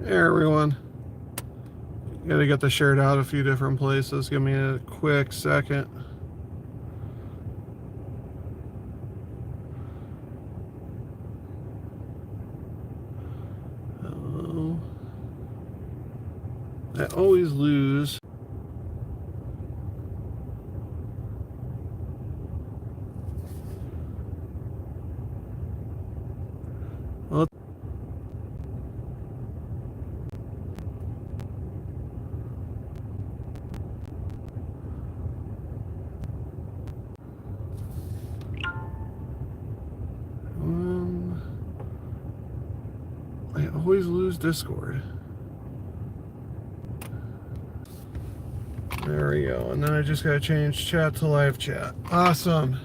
Hey everyone, gotta get the shirt out a few different places. Give me a quick second. I always lose. Well, I always lose Discord. There we go. And then I just gotta change chat to live chat. Awesome.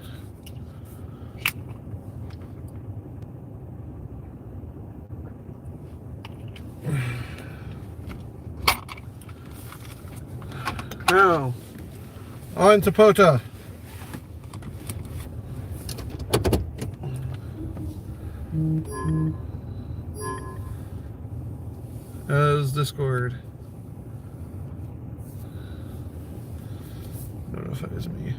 Now, on to Pota. As Discord. I don't know if it is me.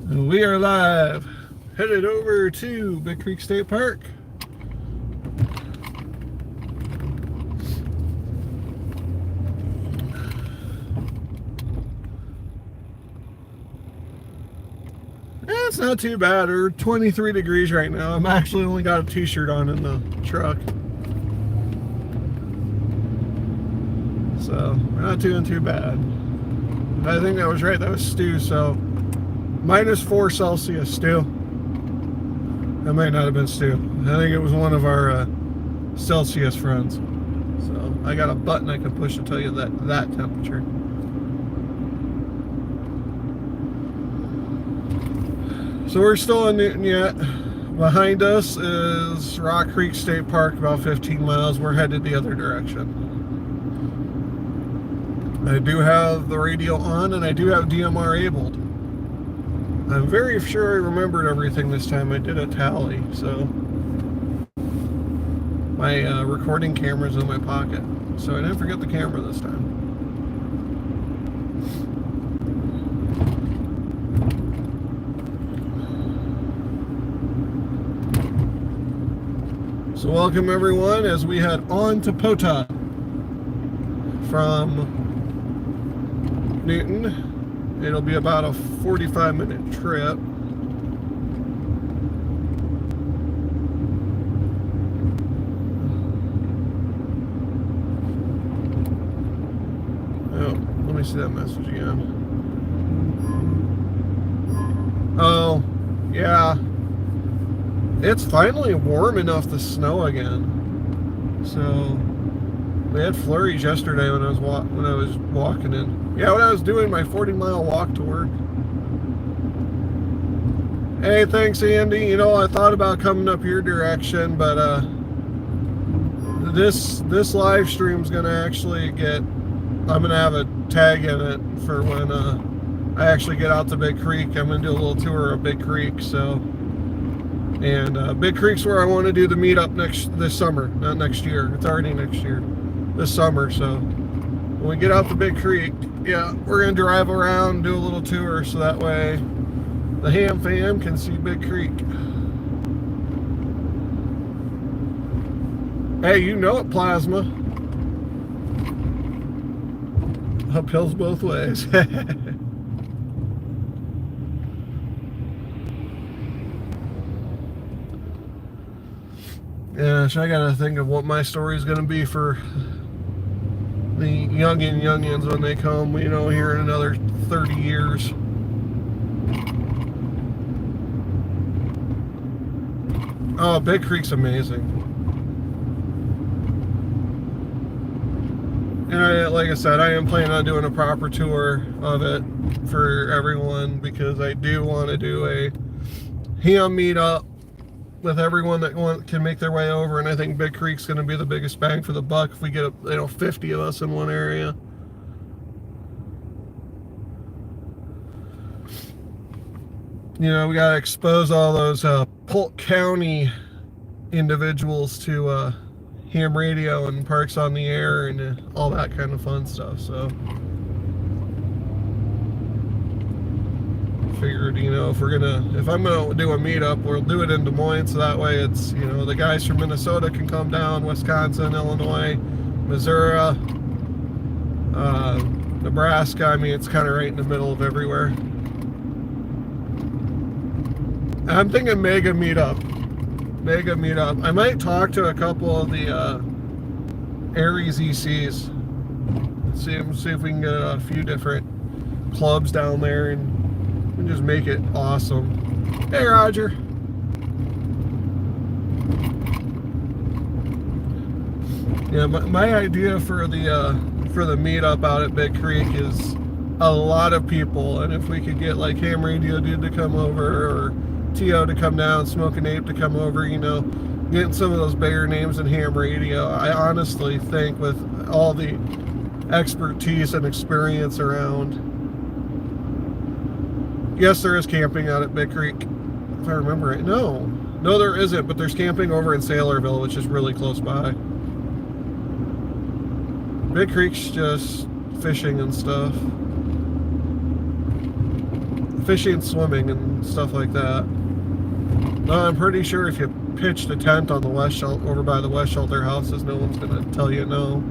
And we are live. Headed over to Big Creek State Park. It's not too bad. We're 23 degrees right now. I'm actually only got a t-shirt on in the truck. So, we're not doing too bad. I think that was right. That was Stu. So, -4 Celsius, Stu. That might not have been Stu. I think it was one of our Celsius friends. So, I got a button I can push to tell you that temperature. So we're still in Newton yet. Behind us is Rock Creek State Park, about 15 miles. We're headed the other direction. I do have the radio on and I do have DMR enabled. I'm very sure I remembered everything this time. I did a tally, so my recording camera's in my pocket. So I didn't forget the camera this time. So welcome everyone as we head on to Pota from Newton. It'll be about a 45-minute trip. Oh, let me see that message again. Oh, yeah. It's finally warm enough to snow again. So we had flurries yesterday when I was walking in. Yeah, when I was doing my 40-mile walk to work. Hey, thanks, Andy. You know, I thought about coming up your direction, but this live stream's gonna actually I'm gonna have a tag in it for when I actually get out to Big Creek. I'm gonna do a little tour of Big Creek, so. And Big Creek's where I want to do the meetup this summer, not next year. It's already next year, this summer. So when we get out to Big Creek, yeah, we're gonna drive around, do a little tour, so that way the ham fam can see Big Creek. Hey, you know it, Plasma. Uphills both ways. Yeah, so I gotta think of what my story is gonna be for the youngins when they come, you know, here in another 30 years. Oh, Big Creek's amazing. And like I said, I am planning on doing a proper tour of it for everyone because I do want to do a ham meetup with everyone that can make their way over, and I think Big Creek's going to be the biggest bang for the buck if we get 50 of us in one area. You know, we got to expose all those Polk County individuals to ham radio and Parks on the Air and all that kind of fun stuff. So figured, you know, if I'm gonna do a meetup, we'll do it in Des Moines, so that way it's, you know, the guys from Minnesota can come down, Wisconsin, Illinois, Missouri, Nebraska. I mean, it's kind of right in the middle of everywhere. I'm thinking mega meetup. I might talk to a couple of the Aries ECs. See if we can get a few different clubs down there and just make it awesome. Hey, Roger. Yeah, my idea for the meetup out at Big Creek is a lot of people, and if we could get like Ham Radio Dude to come over, or T.O. to come down, Smoking Ape to come over, you know, getting some of those bigger names in ham radio. I honestly think with all the expertise and experience around. Yes, there is camping out at Big Creek, if I remember right. No, there isn't, but there's camping over in Saylorville, which is really close by. Big Creek's just fishing and stuff. Fishing and swimming and stuff like that. No, I'm pretty sure if you pitched a tent on the West Shelter, over by the West Shelter houses, no one's going to tell you no.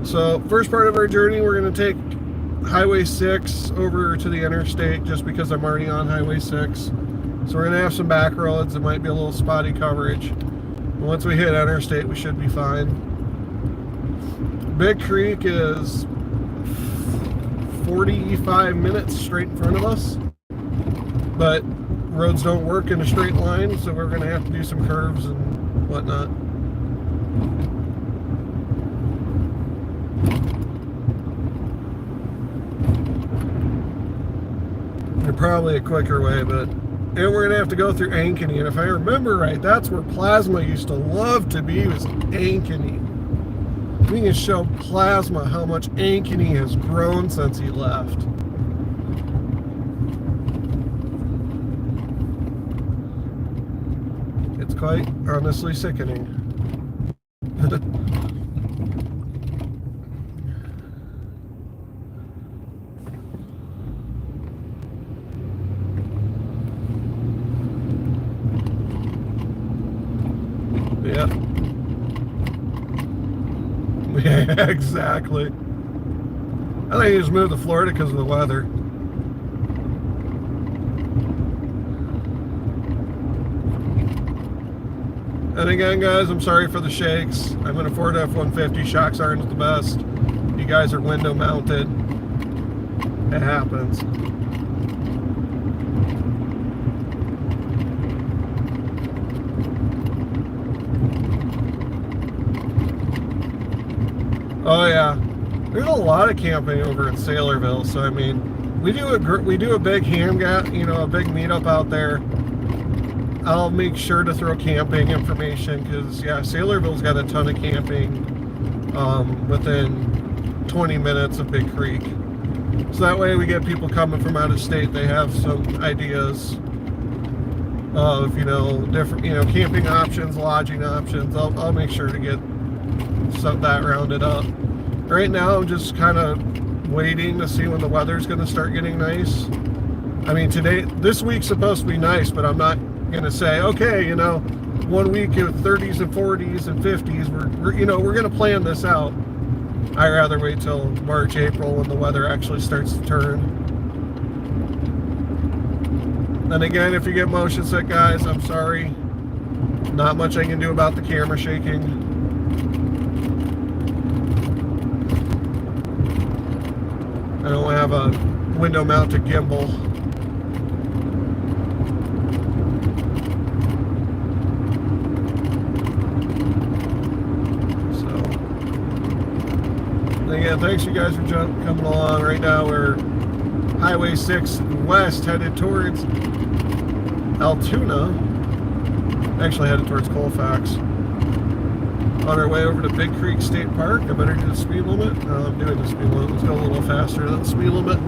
So, first part of our journey, we're going to take Highway 6 over to the interstate, just because I'm already on Highway 6. So we're going to have some back roads. It might be a little spotty coverage. But once we hit interstate, we should be fine. Big Creek is 45 minutes straight in front of us. But roads don't work in a straight line, so we're going to have to do some curves and whatnot. There's probably a quicker way, but and we're going to have to go through Ankeny. And if I remember right, that's where Plasma used to love to be, was Ankeny. We can show Plasma how much Ankeny has grown since he left. It's quite honestly sickening. Yeah. Yeah, exactly. I think he just moved to Florida because of the weather. And again, guys, I'm sorry for the shakes. I'm in a Ford F-150. Shocks aren't the best. You guys are window mounted. It happens. Oh yeah, there's a lot of camping over in Saylorville. So I mean, we do a big a big meetup out there. I'll make sure to throw camping information because yeah, Saylorville's got a ton of camping within 20 minutes of Big Creek. So that way we get people coming from out of state. They have some ideas of different camping options, lodging options. I'll make sure to get that rounded up. Right now I'm just kind of waiting to see when the weather's going to start getting nice. I mean, this week's supposed to be nice, but I'm not going to say, okay, 1 week of 30s and 40s and 50s, we're going to plan this out. I'd rather wait till March, April when the weather actually starts to turn. And again, if you get motion sick, guys, I'm sorry. Not much I can do about the camera shaking. I don't have a window mounted gimbal. So, again, thanks you guys for coming along. Right now we're Highway 6 west, headed towards Altoona. Actually headed towards Colfax. on our way over to Big Creek State Park. I better do the speed limit. No, I'm doing the speed limit. Let's go a little faster than the speed limit.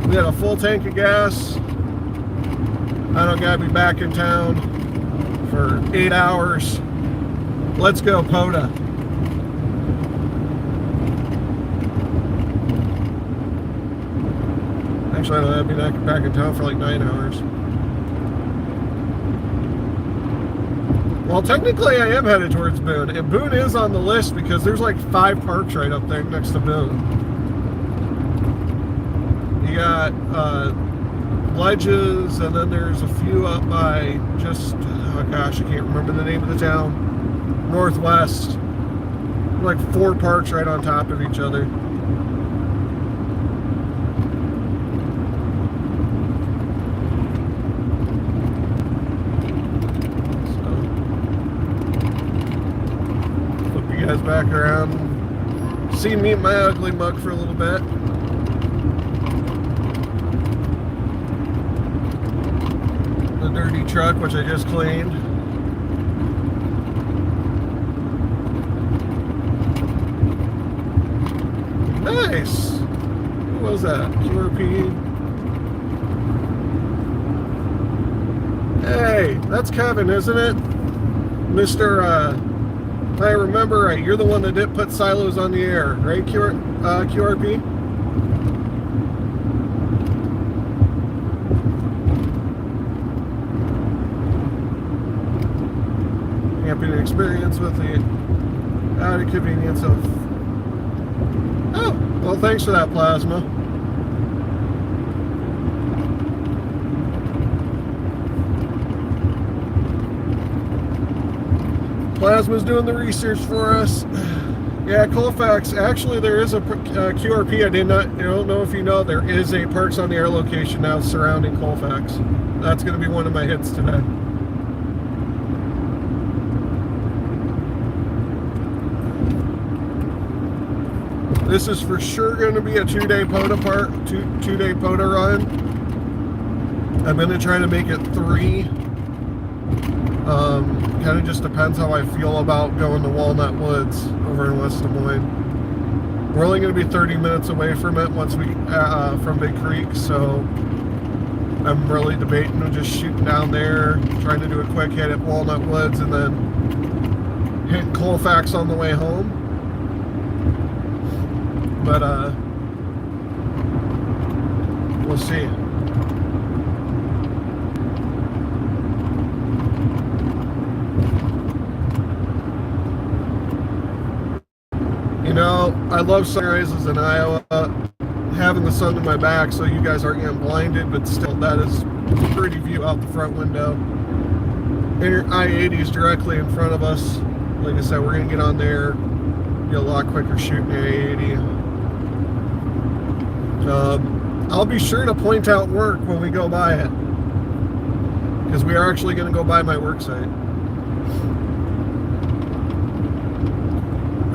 We had a full tank of gas. I don't gotta be back in town for 8 hours. Let's go, POTA. Actually, I don't have to be back in town for like 9 hours. Well, technically I am headed towards Boone, and Boone is on the list because there's like 5 parks right up there next to Boone. You got Ledges, and then there's a few up by just, oh gosh, I can't remember the name of the town, Northwest. Like 4 parks right on top of each other. Guys back around, see me in my ugly mug for a little bit. The dirty truck, which I just cleaned. Nice. Who was that? QRP. Hey, that's Kevin, isn't it? Mr. If I remember right, you're the one that did put silos on the air, right, QRP? Happy to experience with the added convenience of... Oh, well, thanks for that, Plasma. Plasma's doing the research for us. Yeah, Colfax. Actually, there is a QRP. I don't know if you know, there is a Parks on the Air location now surrounding Colfax. That's going to be one of my hits today. This is for sure going to be a 2-day POTA two-day POTA run. I'm going to try to make it 3. Kind of just depends how I feel about going to Walnut Woods over in West Des Moines. We're only going to be 30 minutes away from it once we from Big Creek, so I'm really debating on just shooting down there, trying to do a quick hit at Walnut Woods, and then hit Colfax on the way home. But we'll see. You know, I love sunrises in Iowa, having the sun to my back so you guys aren't getting blinded, but still, that is a pretty view out the front window. I-80 is directly in front of us. Like I said, we're going to get on there, get a lot quicker shooting I-80. I'll be sure to point out work when we go by it, because we are actually going to go by my work site.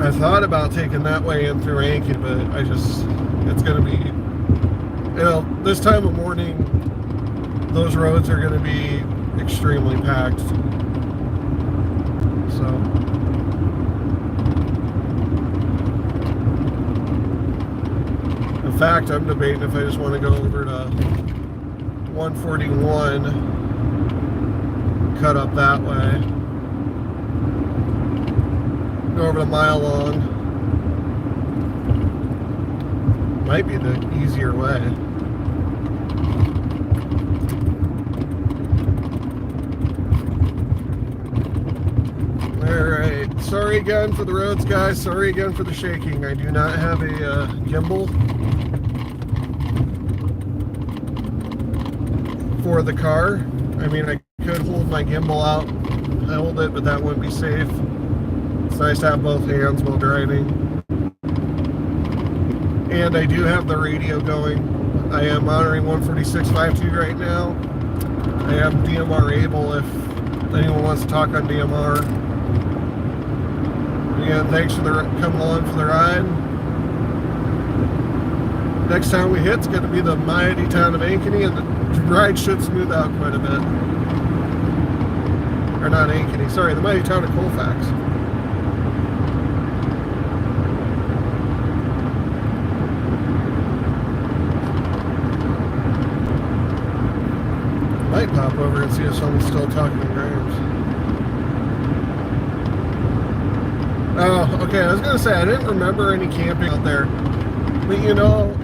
I thought about taking that way in through Yankee, but it's going to be, this time of morning, those roads are going to be extremely packed. So, in fact, I'm debating if I just want to go over to 141, cut up that way. Go over to Mile Long. Might be the easier way. Alright, sorry again for the roads, guys. Sorry again for the shaking. I do not have a gimbal for the car. I mean, I could hold my gimbal out, hold it, but that wouldn't be safe. It's nice to have both hands while driving. And I do have the radio going. I am monitoring 146.52 right now. I am DMR able if anyone wants to talk on DMR. Again, thanks for coming along for the ride. Next time we hit's going to be the mighty town of Ankeny, and the ride should smooth out quite a bit. or not Ankeny, sorry, the mighty town of Colfax. Might pop over and see if someone's still talking to Grams. Oh, okay, I was gonna say, I didn't remember any camping out there. But you know,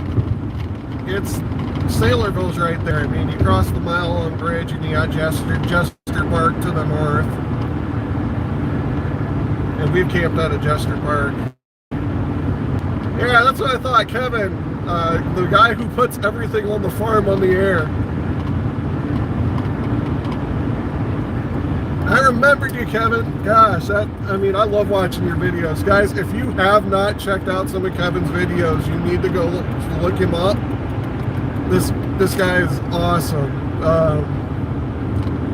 it's Saylorville's right there. I mean, you cross the mile-long bridge and you got Jester Park to the north. And we've camped out at Jester Park. Yeah, that's what I thought. Kevin, the guy who puts everything on the farm on the air. I remembered you, Kevin. Gosh, I mean, I love watching your videos. Guys, if you have not checked out some of Kevin's videos, you need to go look him up. This guy is awesome.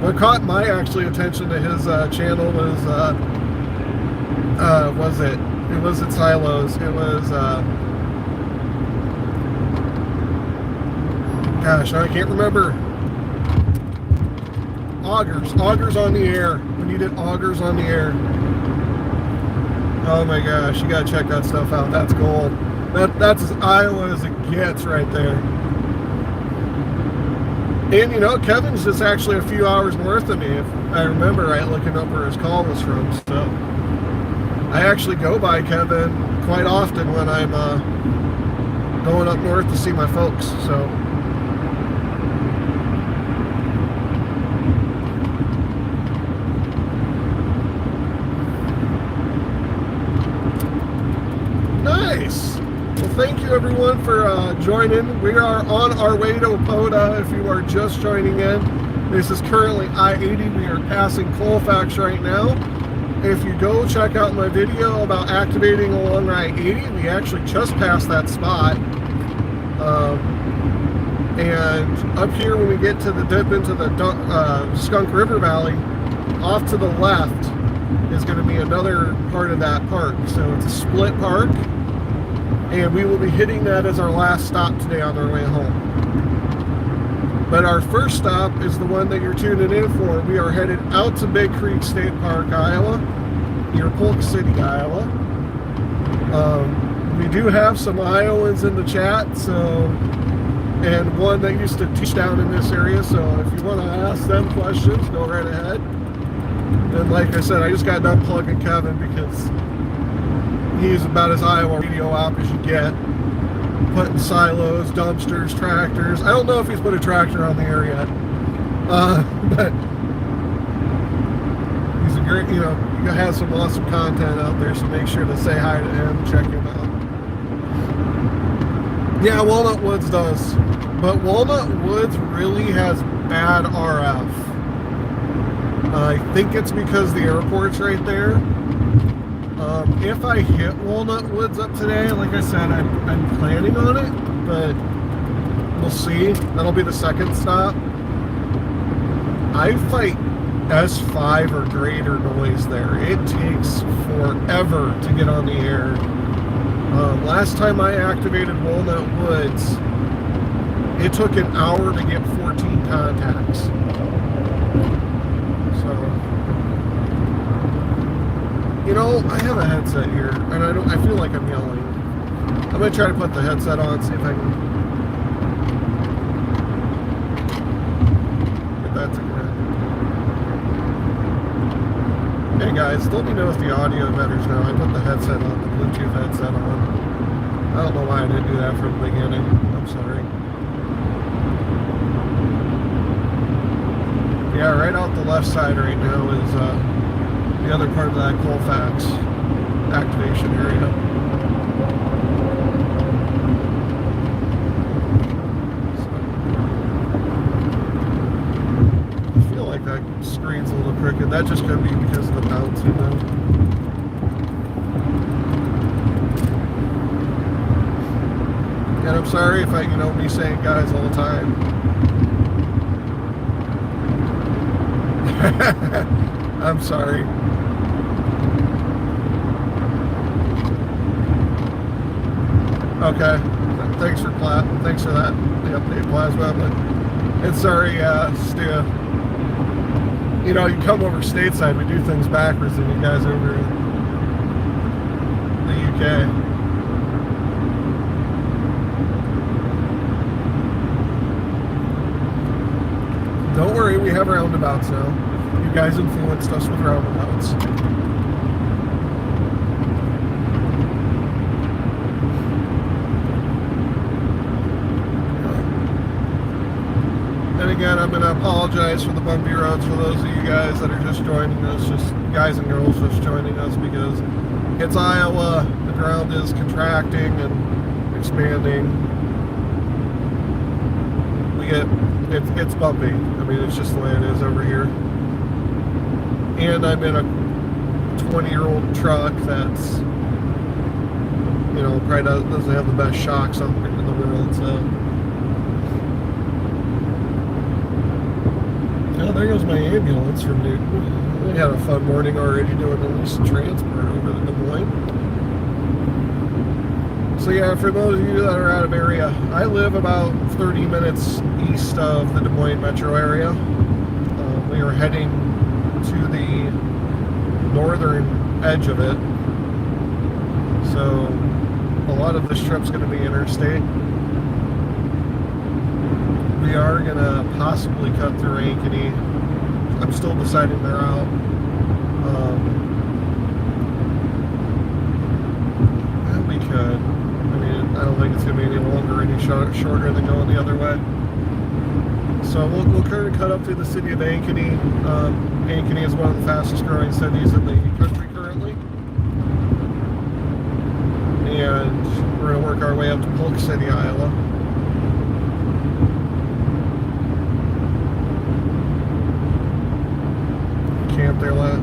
What caught my attention to his channel was it wasn't Silos. It was gosh, I can't remember. Augers on the air. When you did augers on the air. Oh my gosh, you gotta check that stuff out. That's gold. That's as Iowa as it gets right there. And you know, Kevin's just actually a few hours north of me, if I remember right, looking up where his call was from. So I actually go by Kevin quite often when I'm going up north to see my folks. So nice. Well, thank you everyone for joining. We are on our way to Apota if you are just joining in. This is currently I-80. We are passing Colfax right now. If you go check out my video about activating along I-80, we actually just passed that spot. And up here when we get to the dip into the Skunk River Valley, off to the left is going to be another part of that park. So it's a split park. And we will be hitting that as our last stop today on our way home. But our first stop is the one that you're tuning in for. We are headed out to Big Creek State Park, Iowa, near Polk City, Iowa. We do have some Iowans in the chat, so, and one that used to teach down in this area, so if you want to ask them questions, go right ahead. And like I said, I just got done plugging Kevin because he's about as Iowa radio op as you get. Putting silos, dumpsters, tractors. I don't know if he's put a tractor on the air yet. But he's a great, you know, he has some awesome content out there, so make sure to say hi to him, check him out. Yeah, Walnut Woods does. But Walnut Woods really has bad RF. I think it's because the airport's right there. If I hit Walnut Woods up today, like I said, I'm planning on it, but we'll see. That'll be the second stop. I fight S5 or greater noise there. It takes forever to get on the air. Last time I activated Walnut Woods, it took an hour to get 14 contacts. So, you know, I have a headset here, and I feel like I'm yelling. I'm gonna try to put the headset on, see if I can get that to connect. Hey guys, let me know if the audio matters now. I put the headset on, the Bluetooth headset on. I don't know why I didn't do that from the beginning. I'm sorry. Yeah, right out the left side right now is the other part of that Colfax activation area. So, I feel like that screen's a little crooked. That just could be because of the bounce, you know. And I'm sorry if I, you know, me saying guys all the time. I'm sorry. Okay. Thanks for that. The update, Plasma. But it's sorry, Stu. You know, you come over stateside, we do things backwards than you guys over in the UK. Don't worry, we have roundabouts now. You guys influenced us with roundabouts. And again, I'm going to apologize for the bumpy roads for those of you guys that are just joining us, just guys and girls just joining us, because it's Iowa, the ground is contracting and expanding. It's bumpy. I mean, it's just the way it is over here. And I'm in a 20-year-old truck that's, you know, probably doesn't have the best shocks in the world, so. Oh, there goes my ambulance from Newton. We had a fun morning already doing the lease and transport over the Des Moines. So yeah, for those of you that are out of area, I live about 30 minutes east of the Des Moines metro area. We are heading to the northern edge of it. So a lot of this trip's going to be interstate. We are going to possibly cut through Ankeny. I'm still deciding their route. We could. I mean, I don't think it's going to be any longer or any shorter than going the other way. So we'll kind of cut up through the city of Ankeny. Ankeny is one of the fastest growing cities in the country currently. And we're going to work our way up to Polk City, Iowa. Camp there, lad.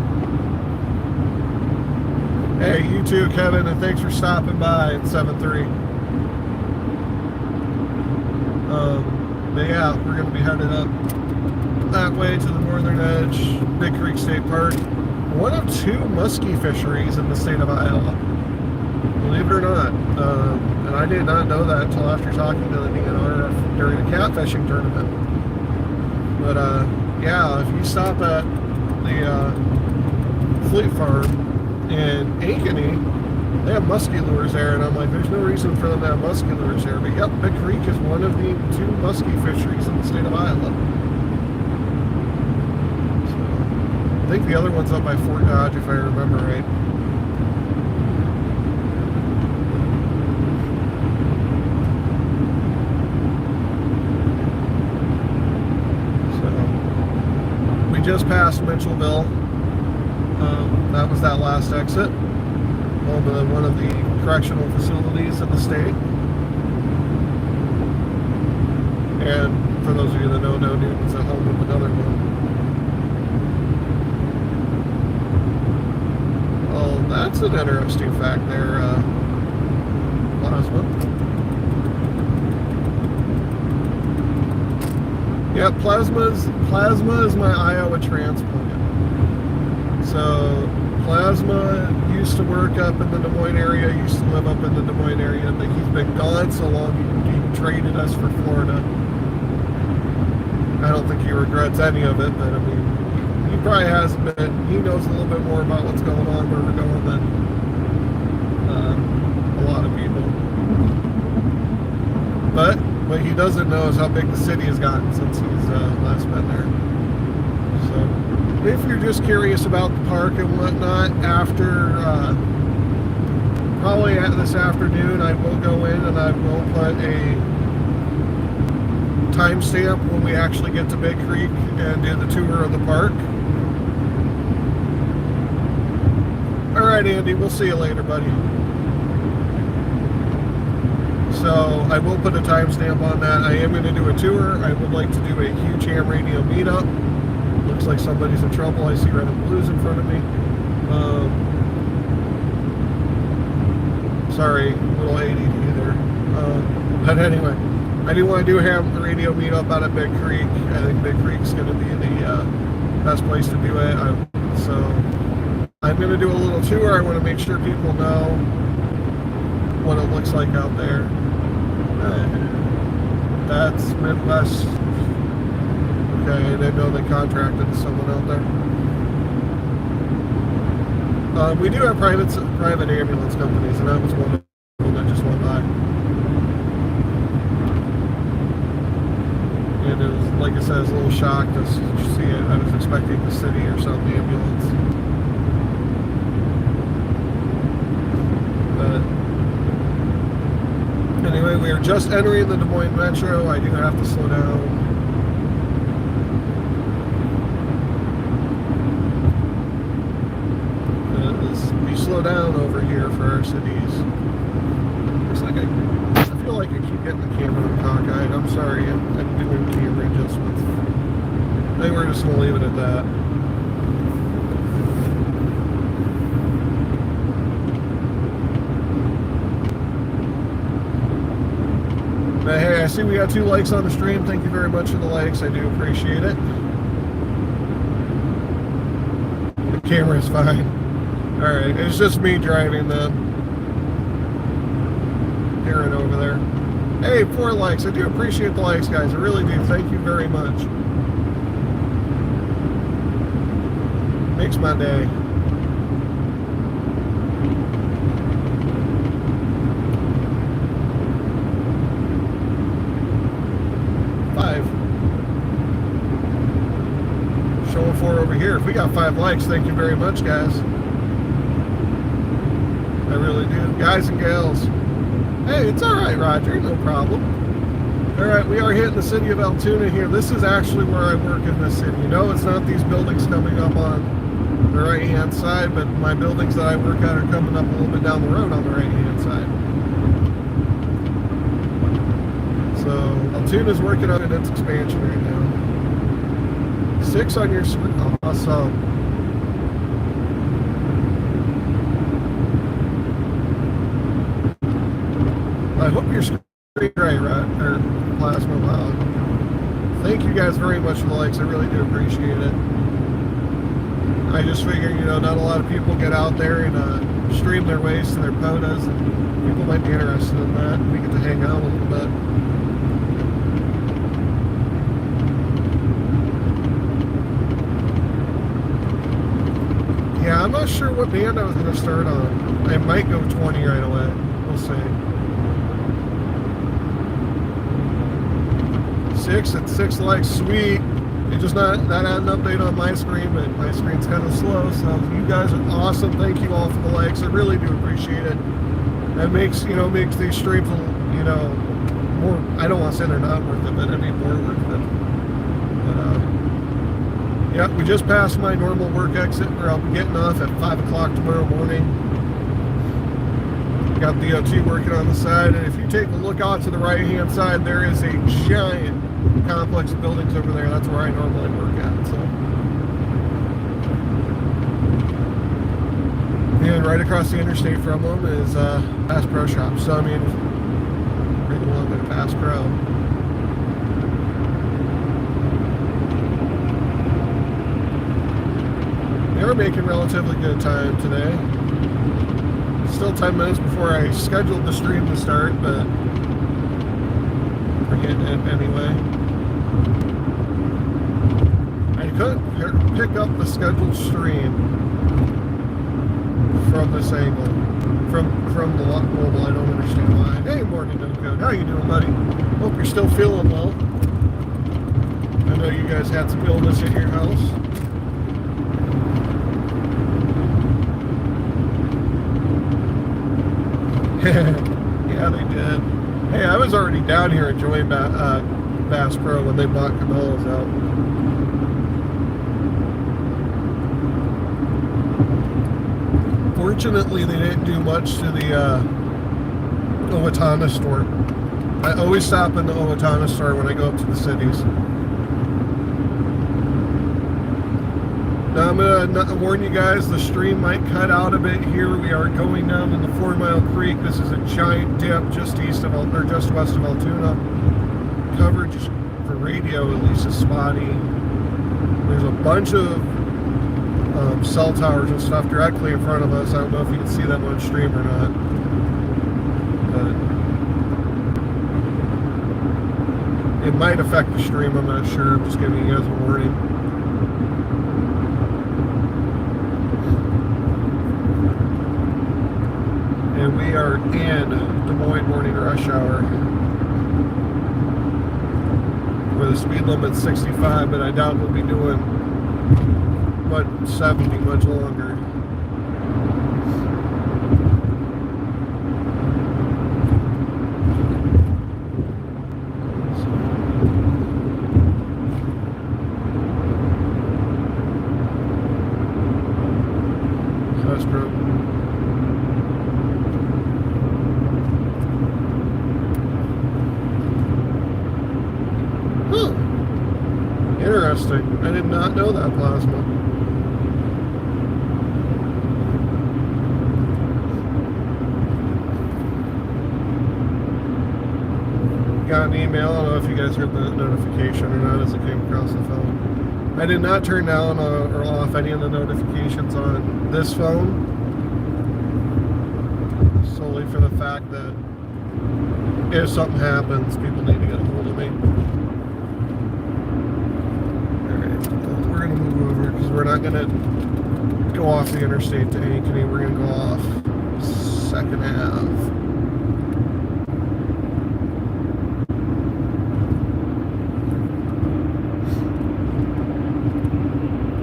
Hey, you too, Kevin, and thanks for stopping by at 7-3. But yeah, we're going to be headed up that way to the northern edge, Big Creek State Park. One of two muskie fisheries in the state of Iowa, believe it or not. And I did not know that until after talking to the DNR during a catfishing tournament. But yeah, if you stop at the Fleet Farm in Ankeny, they have muskie lures there, and I'm like, there's no reason for them to have muskie lures there. But yep, Big Creek is one of the two muskie fisheries in the state of Iowa. So, I think the other one's up by Fort Dodge, if I remember right. So, we just passed Mitchellville. That was that last exit. Home of one of the correctional facilities in the state. And for those of you that don't know, Newton's at home of another one. Oh, that's an interesting fact there, Plasma. Yeah, Plasma is my Iowa transplant. So Plasma used to work up in the Des Moines area, used to live up in the Des Moines area, but he's been gone so long he traded us for Florida. I don't think he regrets any of it, but I mean, he probably has been. He knows a little bit more about what's going on, where we're going than a lot of people. But what he doesn't know is how big the city has gotten since he's last been there. So if you're just curious about the park and whatnot, after probably this afternoon, I will go in and I will put a timestamp when we actually get to Big Creek and do the tour of the park. All right, Andy, we'll see you later, buddy. So I will put a timestamp on that. I am going to do a tour. I would like to do a huge ham radio meetup. Looks like somebody's in trouble. I see red and blues in front of me. Sorry, little ADD there. But anyway, I do want to do a radio meetup out at Big Creek. I think Big Creek's going to be the best place to do it. So I'm going to do a little tour. I want to make sure people know what it looks like out there. That's Midwest Okay, I didn't know they contracted to someone out there. We do have private ambulance companies, and that was one of them that just went by. And it was, like I said, I was a little shocked to see it. I was expecting the city or some ambulance. But anyway, we are just entering the Des Moines Metro. I do have to slow down. We slow down over here for our cities. Looks like I feel like I keep getting the camera cockeyed. I'm sorry, I'm doing camera adjustments. I think we're just going to leave it at that. But hey, I see we got 2 likes on the stream. Thank you very much for the likes. I do appreciate it. The camera is fine. Alright, it's just me driving the Aaron over there. Hey, 4 likes. I do appreciate the likes, guys. I really do. Thank you very much. Makes my day. Showing 4 over here. If we got 5 likes, thank you very much, guys. I really do. Guys and gals. Hey, it's alright, Roger. No problem. Alright, we are hitting the city of Altoona here. This is actually where I work in this city. No, it's not these buildings coming up on the right-hand side, but my buildings that I work at are coming up a little bit down the road on the right-hand side. So, Altoona's working on its expansion right now. 6 on your screen. Awesome. I hope your screen right, or plasma. Wow. Thank you guys very much for the likes. I really do appreciate it. I just figured, you know, not a lot of people get out there and stream their ways to their POTAs, and people might be interested in that. We get to hang out a little bit. Yeah, I'm not sure what band I was going to start on. I might go 20 right away. We'll see. 6 at 6 likes, sweet. It just not had an update on my screen, but my screen's kind of slow. So you guys are awesome. Thank you all for the likes. I really do appreciate it. That makes these streams, you know, more. I don't want to say they're not worth it, but I mean more worth it. But yeah, we just passed my normal work exit where I'll be getting off at 5 o'clock tomorrow morning. Got the DOT working on the side, and if you take a look out to the right-hand side, there is a giant complex of buildings over there. That's where I normally work at. So, and right across the interstate from them is Bass Pro Shop. So I mean, bring along to Bass Pro. They were making relatively good time today. Still 10 minutes before I scheduled the stream to start, but we're getting it anyway. I couldn't pick up the scheduled stream from this angle, from the mobile. I don't understand why. Hey, morning, Code. How you doing, buddy? Hope you're still feeling well. I know you guys had some illness at your house. Yeah, they did. Hey, I was already down here enjoying Bass Pro when they bought Cabela's out. Fortunately, they didn't do much to the Owatonna store. I always stop in the Owatonna store when I go up to the cities. Now I'm going to warn you guys, the stream might cut out a bit here. We are going down in the 4 Mile Creek. This is a giant dip just west of Altoona. Coverage for radio at least is spotty. There's a bunch of cell towers and stuff directly in front of us. I don't know if you can see them on stream or not. But It might affect the stream, I'm not sure. I'm just giving you guys a warning. And we are in Des Moines morning rush hour, where the speed limit's 65, but I doubt we'll be doing 70 much longer. Interesting. I did not know that, Plasma. Got an email. I don't know if you guys heard the notification or not as it came across the phone. I did not turn down or off any of the notifications on this phone, solely for the fact that if something happens, people need to get a hold of me. We're going to move over because we're not going to go off the interstate to Ankeny. We're going to go off 2nd Ave.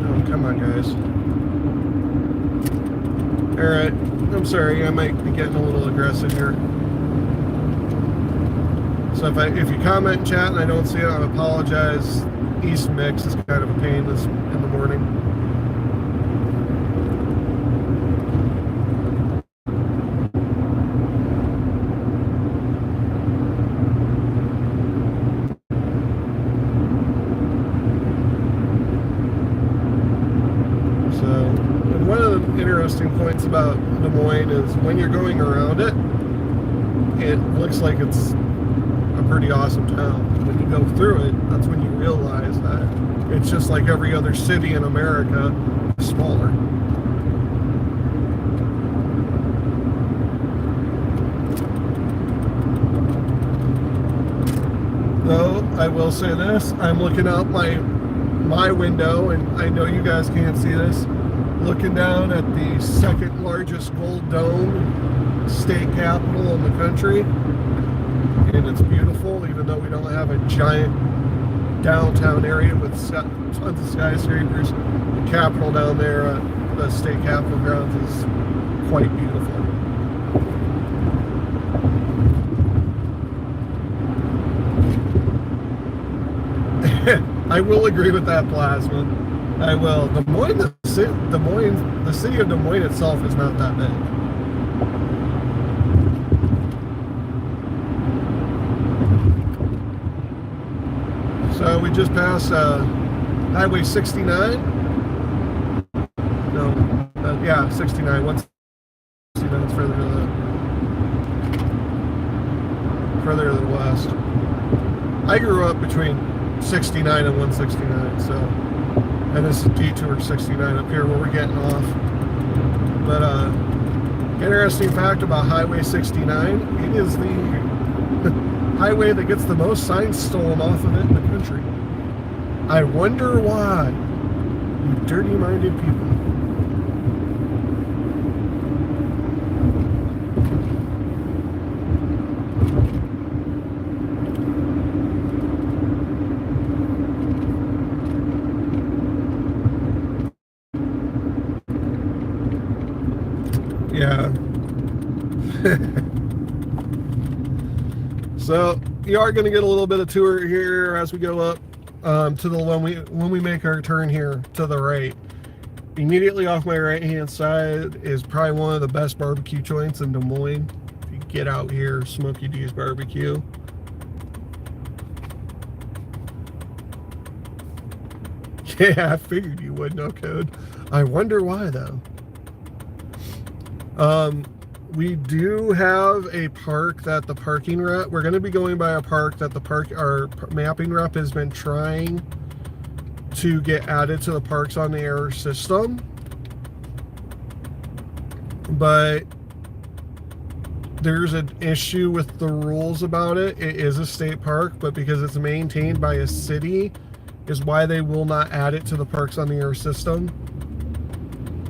Oh, come on, guys. Alright, I'm sorry. I might be getting a little aggressive here. So if you comment in chat and I don't see it, I apologize. East mix is kind of a pain in the morning. So, and one of the interesting points about Des Moines is when you're going around it, it looks like it's a pretty awesome town. When you go through it, that's when you realize that it's just like every other city in America, smaller. Though I will say this, I'm looking out my window, and I know you guys can't see this, looking down at the second largest gold dome state capitol in the country. And it's beautiful, even though we don't have a giant downtown area with tons of skyscrapers. The Capitol down there, the state capitol grounds, is quite beautiful. I will agree with that, Plasma. I will. The city of Des Moines itself is not that big. So we just passed Highway 69. No, yeah, 69. 169 is further to the west. I grew up between 69 and 169, so, and this is detour 69 up here where we're getting off. But interesting fact about Highway 69, it is the highway that gets the most signs stolen off of it in the country. I wonder why, you dirty-minded people. Yeah. So you are going to get a little bit of tour here as we go up to the when we make our turn here to the right. Immediately off my right hand side is probably one of the best barbecue joints in Des Moines. If you get out here, Smokey D's Barbecue. Yeah, I figured you would, no code. I wonder why though. We do have a park that the parking rep, we're going to be going by a park that our mapping rep has been trying to get added to the Parks on the Air system. But there's an issue with the rules about it. It is a state park, but because it's maintained by a city is why they will not add it to the Parks on the Air system.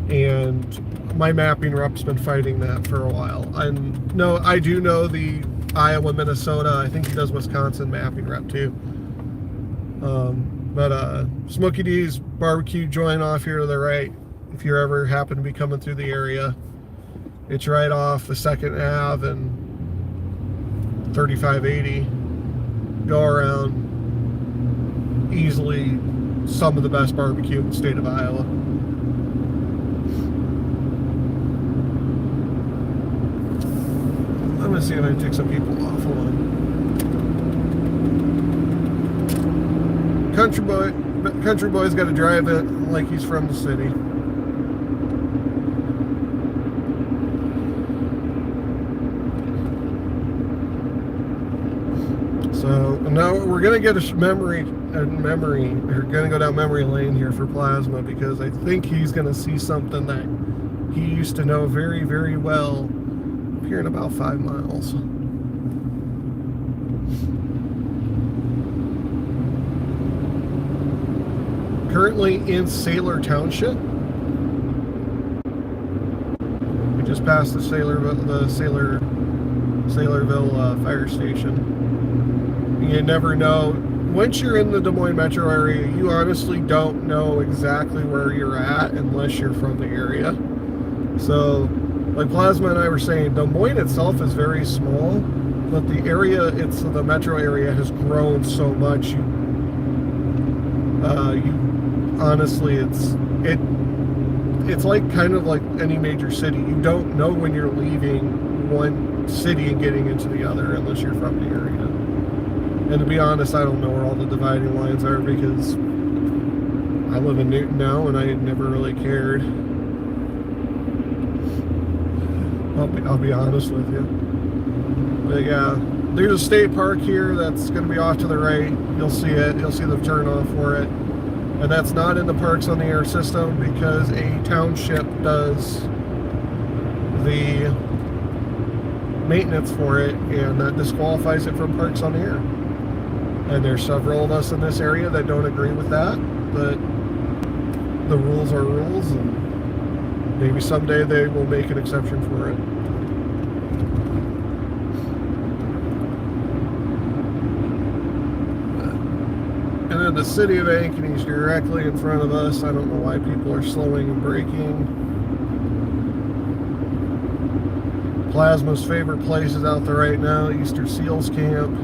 And my mapping rep's been fighting that for a while. And no, I do know the Iowa, Minnesota, I think he does Wisconsin mapping rep too. But Smokey D's barbecue joint off here to the right, if you ever happen to be coming through the area. It's right off the 2nd Ave and 3580. Go around. Easily some of the best barbecue in the state of Iowa. I'm gonna see if I can take some people off. Hold on. Country boy's got to drive it like he's from the city. So now we're gonna get a memory. We're gonna go down memory lane here for Plasma because I think he's gonna see something that he used to know very, very well here in about 5 miles. Currently in Saylor Township. We just passed the Saylorville fire station. You never know. Once you're in the Des Moines metro area, you honestly don't know exactly where you're at unless you're from the area. So, like Plasma and I were saying, Des Moines itself is very small, but the area, the metro area has grown so much. Honestly, it's like kind of like any major city. You don't know when you're leaving one city and getting into the other unless you're from the area. And to be honest, I don't know where all the dividing lines are because I live in Newton now and I never really cared. I'll be honest with you. But yeah, there's a state park here that's going to be off to the right. You'll see it. You'll see the turn off for it. And that's not in the Parks on the Air system because a township does the maintenance for it, and that disqualifies it from Parks on the Air. And there's several of us in this area that don't agree with that, but the rules are rules, and maybe someday they will make an exception for it. And then the city of Ankeny is directly in front of us. I don't know why people are slowing and braking. Plasma's favorite place is out there right now, Easter Seals Camp.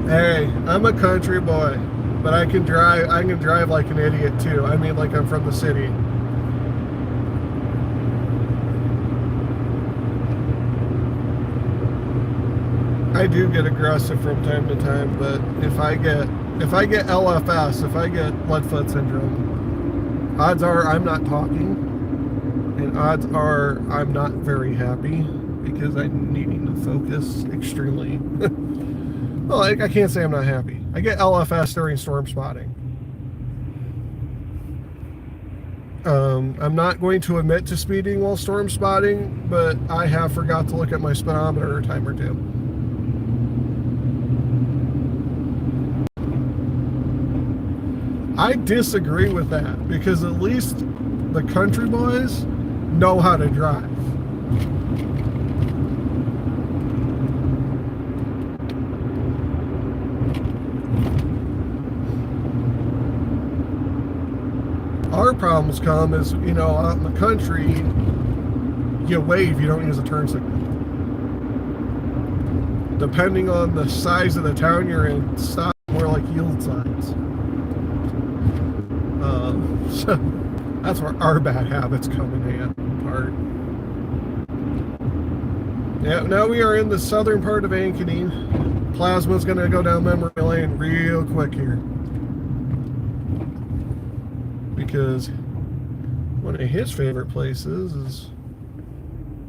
Hey, I'm a country boy, but I can drive like an idiot too. I mean, like I'm from the city. I do get aggressive from time to time, but if I get LFS, if I get Bloodfoot syndrome, odds are I'm not talking, and odds are I'm not very happy because I'm needing to focus extremely. Well, I can't say I'm not happy. I get LFS during storm spotting. I'm not going to admit to speeding while storm spotting, but I have forgot to look at my speedometer a time or two. I disagree with that because at least the country boys know how to drive. Our problems come is, you know, out in the country, you wave, you don't use a turn signal. Depending on the size of the town you're in, stop more like yield signs. So that's where our bad habits come in part. Yeah, now we are in the southern part of Ankeny. Plasma's going to go down memory lane real quick here, because One of his favorite places is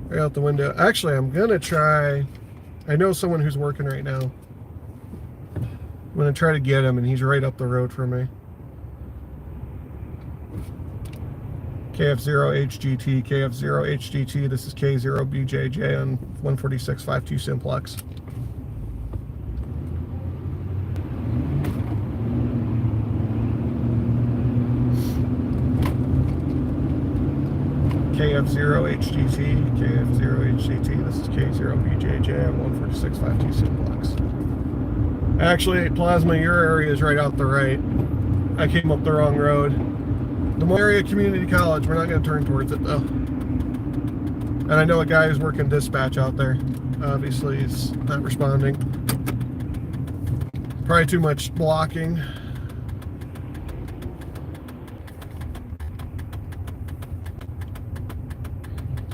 right out the window. Actually, I'm gonna try. I know someone who's working right now. I'm gonna try to get him, and he's right up the road from me. KF0HGT, KF0HGT. This is K0BJJ on 146.52 Simplex. KF0HGT, KF0HGT. This is K0BJJ on 146.52 Simplex. Actually, Plasma, your area is right out the right. I came up the wrong road. Des Moines Area Community College. We're not going to turn towards it though. And I know a guy who's working dispatch out there. Obviously, he's not responding. Probably too much blocking.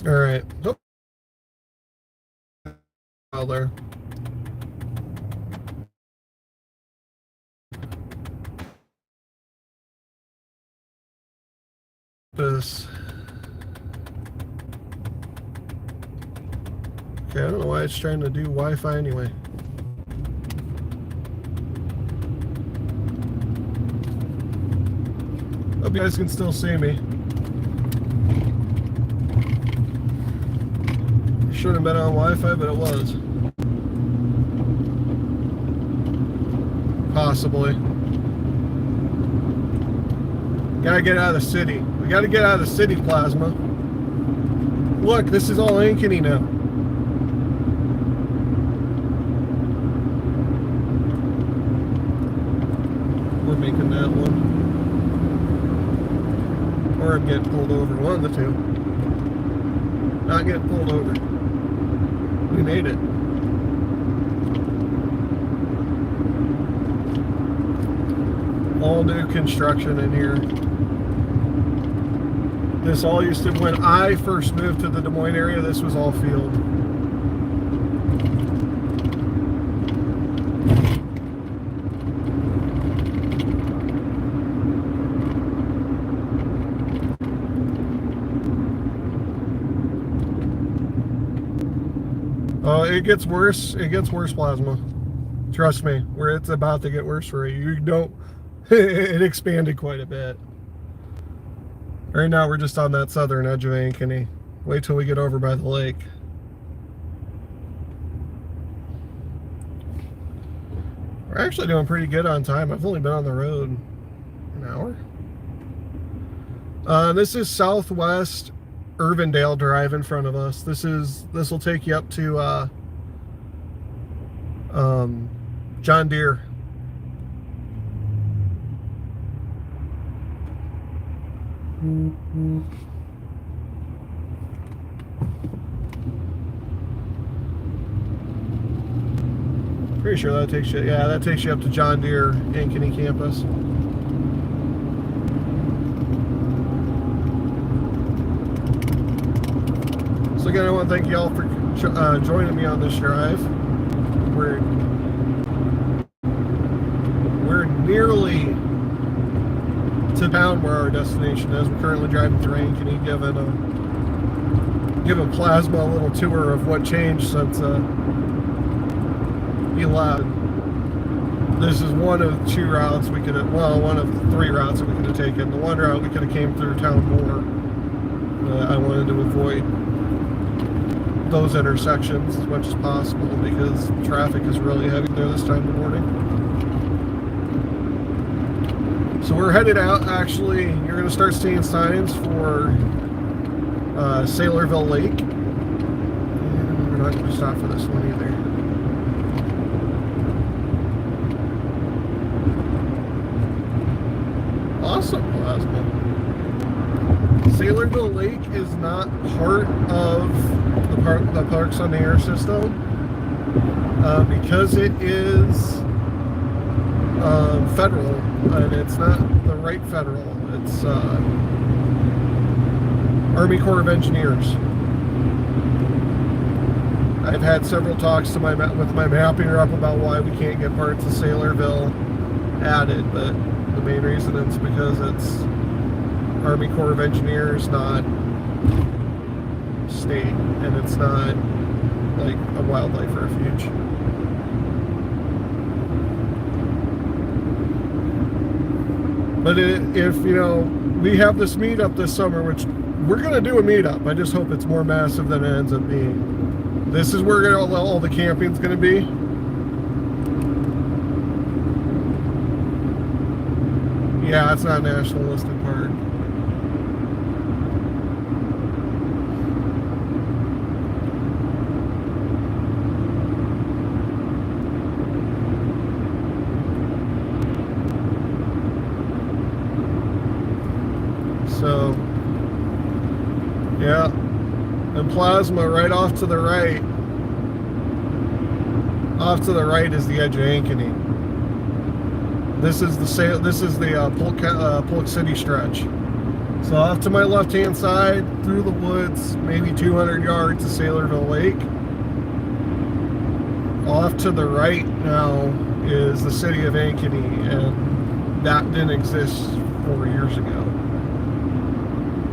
All right. Oh. Out there. This. Okay, I don't know why it's trying to do Wi-Fi anyway. Hope you guys can still see me. Should have been on Wi-Fi, but it was. Possibly. Gotta get out of the city. We gotta get out of the city, Plasma. Look, this is all Ankeny now. We're making that one. Or I'm getting pulled over. One of the two. Not getting pulled over. We made it. All new construction in here. This all used to, when I first moved to the Des Moines area, this was all field. Oh, it gets worse. It gets worse, Plasma. Trust me, where it's about to get worse for you. You don't. It expanded quite a bit. Right now, we're just on that southern edge of Ankeny. Wait till we get over by the lake. We're actually doing pretty good on time. I've only been on the road an hour. This is Southwest Irvindale Drive in front of us. This will take you up to John Deere. Pretty sure that takes you, yeah, that takes you up to John Deere Ankeny campus. So again, I want to thank y'all for joining me on this drive. We're nearly to town where our destination is. We're currently driving through Ankeny, giving Plasma a little tour of what changed since he left. This is one of two routes we could have, well, one of three routes that we could have taken. The one route we could have came through town more. I wanted to avoid those intersections as much as possible because traffic is really heavy there this time of the morning. So we're headed out. Actually, you're going to start seeing signs for Saylorville Lake. And we're not going to stop for this one either. Awesome, Plasma. Saylorville Lake is not part of the Parks on the Air system because it is federal, and it's not the right federal. It's Army Corps of Engineers. I've had several talks with my mapping rep about why we can't get parts of Saylorville added, but the main reason is because it's Army Corps of Engineers, not state, and it's not like a wildlife refuge. But if, you know, we have this meetup this summer, which we're going to do a meetup. I just hope it's more massive than it ends up being. This is where all the camping's going to be. Yeah, it's not a national listed park. So, yeah, and Plasma right off to the right. Off to the right is the edge of Ankeny. This is the Polk City stretch. So off to my left-hand side, through the woods, maybe 200 yards to Saylorville Lake. Off to the right now is the city of Ankeny, and that didn't exist 4 years ago.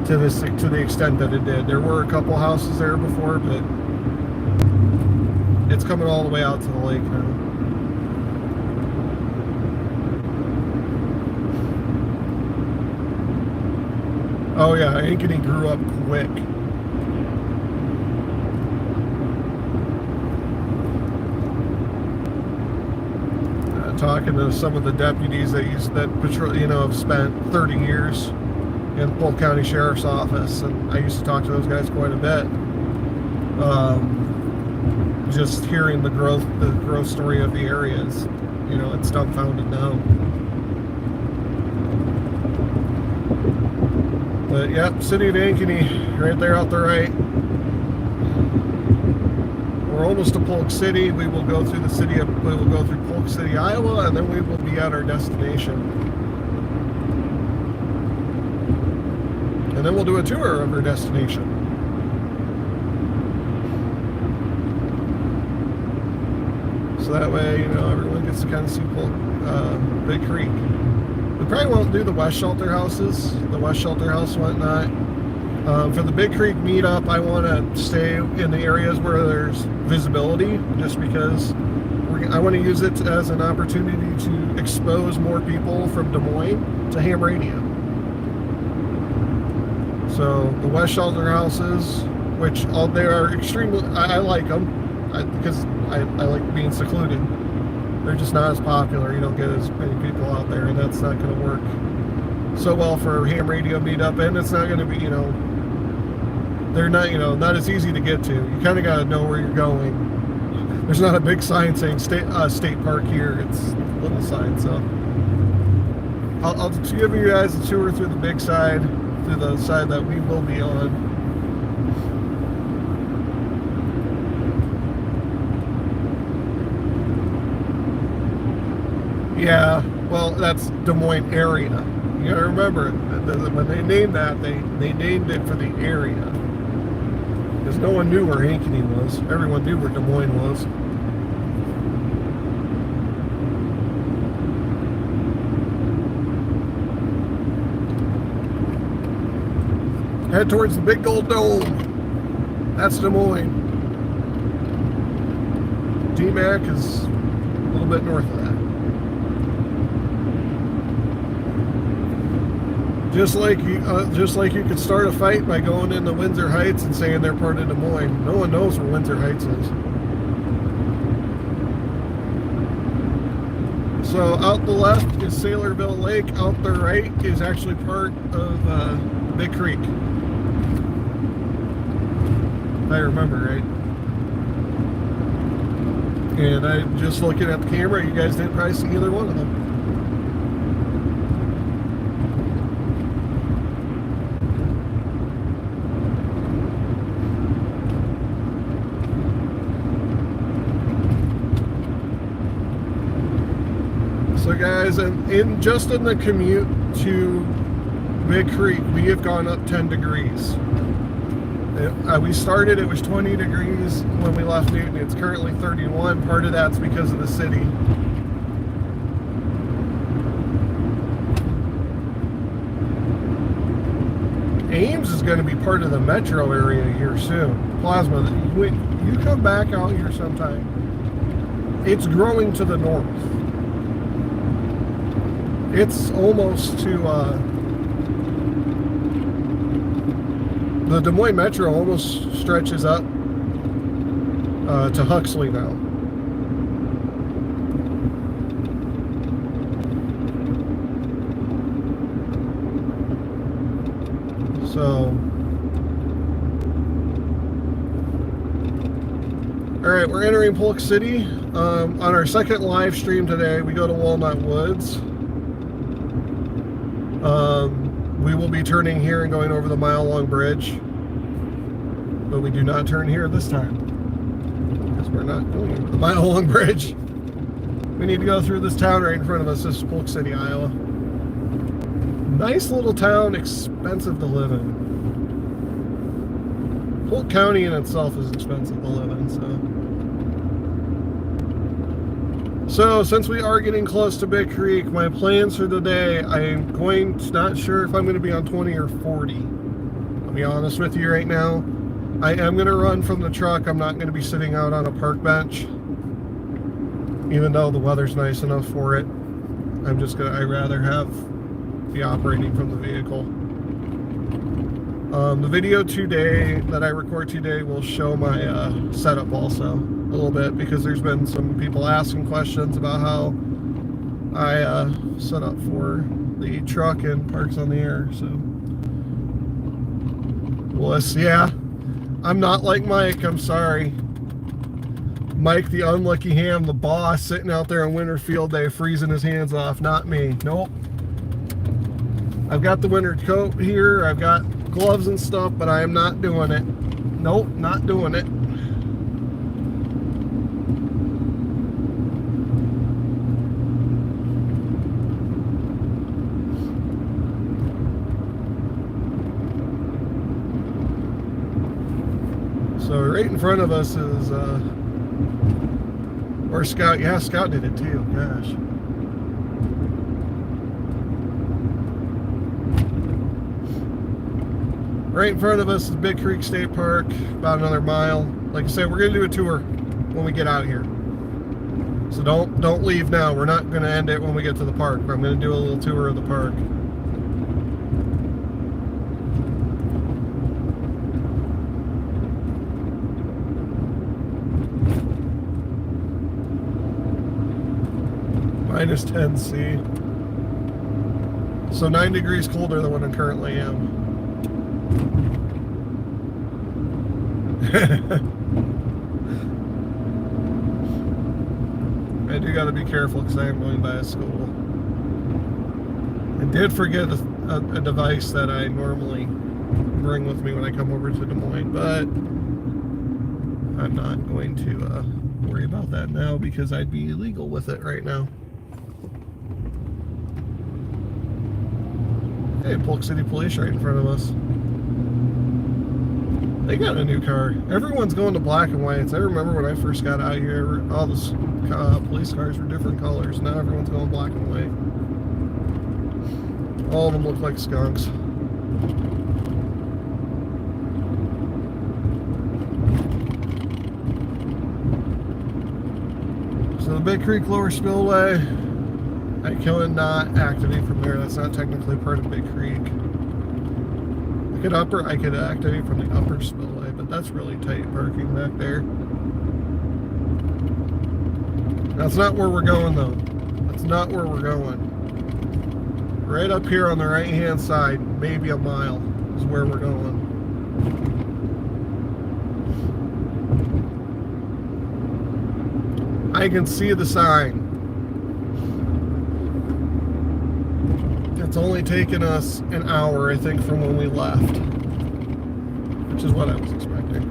To the extent that it did. There were a couple houses there before, but it's coming all the way out to the lake now. Oh yeah, Ankeny grew up quick. Talking to some of the deputies that patrol, you know, have spent 30 years in Polk County Sheriff's Office, and I used to talk to those guys quite a bit. Just hearing the growth story of the areas, you know, it's dumbfounded now. But yep, city of Ankeny, right there out the right. We're almost to Polk City. We will go through Polk City, Iowa, and then we will be at our destination. And then we'll do a tour of our destination. So that way, you know, everyone gets to kind of see Polk, Big Creek. We probably won't do the West Shelter houses, the West Shelter house, whatnot. For the Big Creek meetup, I want to stay in the areas where there's visibility, just because I want to use it as an opportunity to expose more people from Des Moines to ham radio. So the West Shelter houses, which they are extremely, I like them because I like being secluded. They're just not as popular. You don't get as many people out there, and that's not going to work so well for ham radio meetup, and it's not going to be, you know, they're not, you know, not as easy to get to. You kind of got to know where you're going. There's not a big sign saying state park here. It's a little sign. So I'll give you guys a tour through the big side, through the side that we will be on. Yeah, well, that's Des Moines area. You gotta remember, when they named that, they named it for the area. Because no one knew where Ankeny was. Everyone knew where Des Moines was. Head towards the big gold dome. That's Des Moines. DMAC is a little bit north of that. Just like you could start a fight by going into Windsor Heights and saying they're part of Des Moines. No one knows where Windsor Heights is. So out the left is Saylorville Lake. Out the right is actually part of Big Creek. If I remember right. And I'm just looking at the camera. You guys didn't probably see either one of them. So guys, and just in the commute to Big Creek, we have gone up 10 degrees. We started, it was 20 degrees when we left Newton. It's currently 31. Part of that's because of the city. Ames is going to be part of the metro area here soon. Plasma, you come back out here sometime. It's growing to the north. It's almost to the Des Moines Metro almost stretches up to Huxley now. So, all right, we're entering Polk City. On our second live stream today, we go to Walnut Woods. We will be turning here and going over the mile-long bridge, but we do not turn here this time because we're not going over the mile-long bridge. We need to go through this town right in front of us. This is Polk City, Iowa. Nice little town, expensive to live in. Polk County in itself is expensive to live in, so since we are getting close to Big Creek, my plans for the day, I'm not sure if I'm going to be on 20 or 40. I'll be honest with you right now. I am going to run from the truck. I'm not going to be sitting out on a park bench, even though the weather's nice enough for it. I'd rather be operating from the vehicle. The video today that I record today will show my setup also a little bit, because there's been some people asking questions about how I set up for the truck and parks on the air. So, yeah, I'm not like Mike. I'm sorry. Mike, the unlucky ham, the boss, sitting out there on winter field day, freezing his hands off. Not me. Nope. I've got the winter coat here. I've got gloves and stuff, but I am not doing it. Nope, not doing it. So right in front of us is, or Scout. Yeah, Scout did it too. Gosh. Right in front of us is Big Creek State Park, about another mile. Like I said, we're going to do a tour when we get out of here. So don't leave now. We're not going to end it when we get to the park. I'm going to do a little tour of the park. Minus 10 C. So 9 degrees colder than what I currently am. I do got to be careful because I am going by a school. I did forget a device that I normally bring with me when I come over to Des Moines, but I'm not going to worry about that now because I'd be illegal with it right now. Hey, Polk City Police right in front of us. They got a new car. Everyone's going to black and whites. I remember when I first got out here, all the police cars were different colors. Now everyone's going black and white. All of them look like skunks. So the Big Creek Lower Spillway, I cannot activate from there. That's not technically part of Big Creek. I could activate from the upper spillway, but that's really tight parking back there. That's not where we're going though. That's not where we're going. Right up here on the right hand side, maybe a mile, is where we're going. I can see the sign. It's only taken us an hour, I think, from when we left, which is what I was expecting.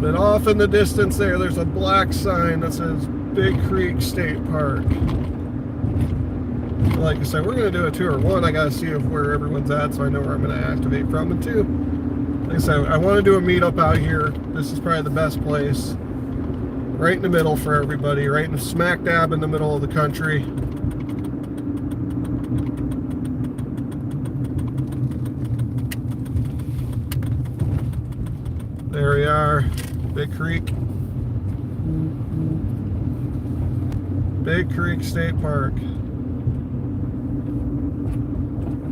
But off in the distance there's a black sign that says Big Creek State Park. Like I said, we're going to do a tour. One, I got to see where everyone's at so I know where I'm going to activate from. And two, like I said, I want to do a meetup out here. This is probably the best place. Right in the middle for everybody, right in smack dab in the middle of the country. There we are, Big Creek. Big Creek State Park.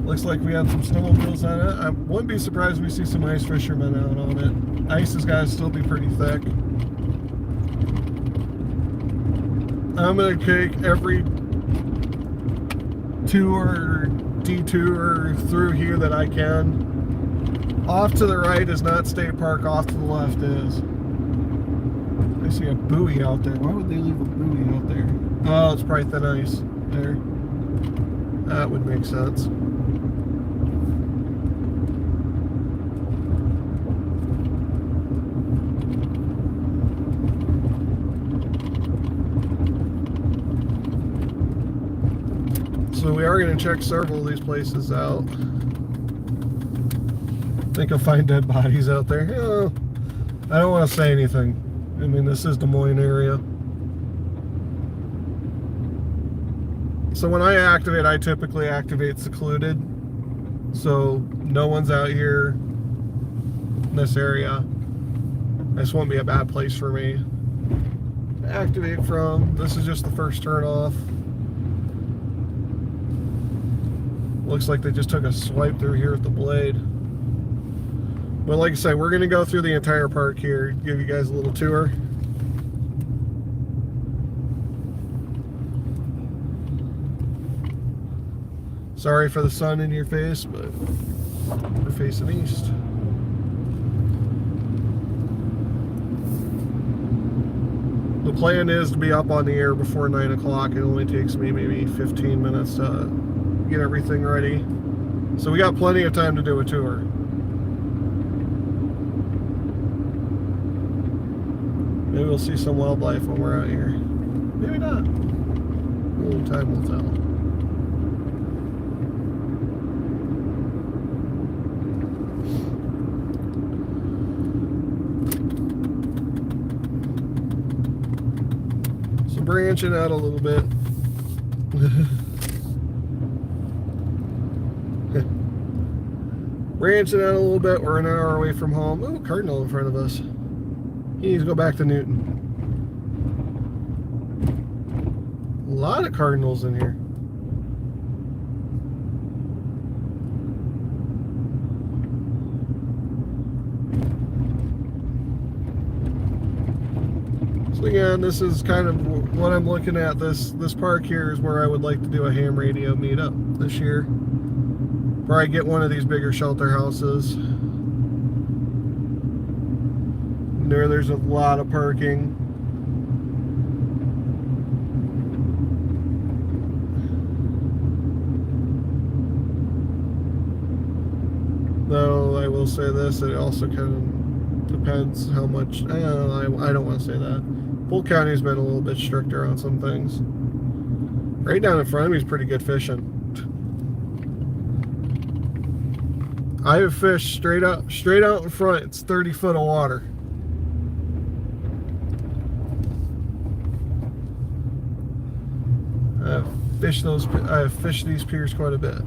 Looks like we had some snowmobiles on it. I wouldn't be surprised if we see some ice fishermen out on it. Ice has got to still be pretty thick. I'm going to take every tour, detour through here that I can. Off to the right is not State Park, off to the left is. I see a buoy out there. Why would they leave a buoy out there? Oh, it's probably thin ice there. That would make sense. So we are going to check several of these places out. Think I'll find dead bodies out there. I don't want to say anything. I mean, this is Des Moines area. So when I activate, I typically activate secluded. So no one's out here in this area. This won't be a bad place for me. Activate from, this is just the first turn off. Looks like they just took a swipe through here at the blade. But like I said, we're going to go through the entire park here, give you guys a little tour. Sorry for the sun in your face, but we're facing east. The plan is to be up on the air before 9 o'clock. It only takes me maybe 15 minutes to get everything ready. So we got plenty of time to do a tour. Maybe we'll see some wildlife when we're out here. Maybe not. Only time will tell. So branching out a little bit. Branching out a little bit, we're an hour away from home. Oh, cardinal in front of us. He needs to go back to Newton. A lot of cardinals in here. So again, this is kind of what I'm looking at. This park here is where I would like to do a ham radio meetup this year. Probably get one of these bigger shelter houses. There's a lot of parking. Though I will say this, it also kind of depends how much. I don't want to say that. Polk County's been a little bit stricter on some things. Right down in front of me is pretty good fishing. I have fished straight out in front. It's 30 foot of water. I have fished these piers quite a bit.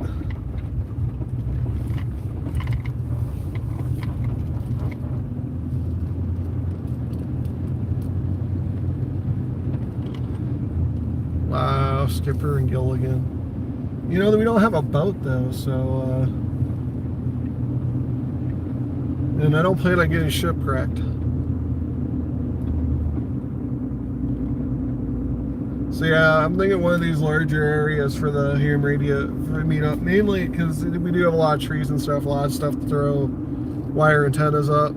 Wow, Skipper and Gilligan. You know that we don't have a boat though, so and I don't plan on getting shipwrecked. So yeah, I'm thinking one of these larger areas for the ham radio for meetup, mainly because we do have a lot of trees and stuff, a lot of stuff to throw wire antennas up.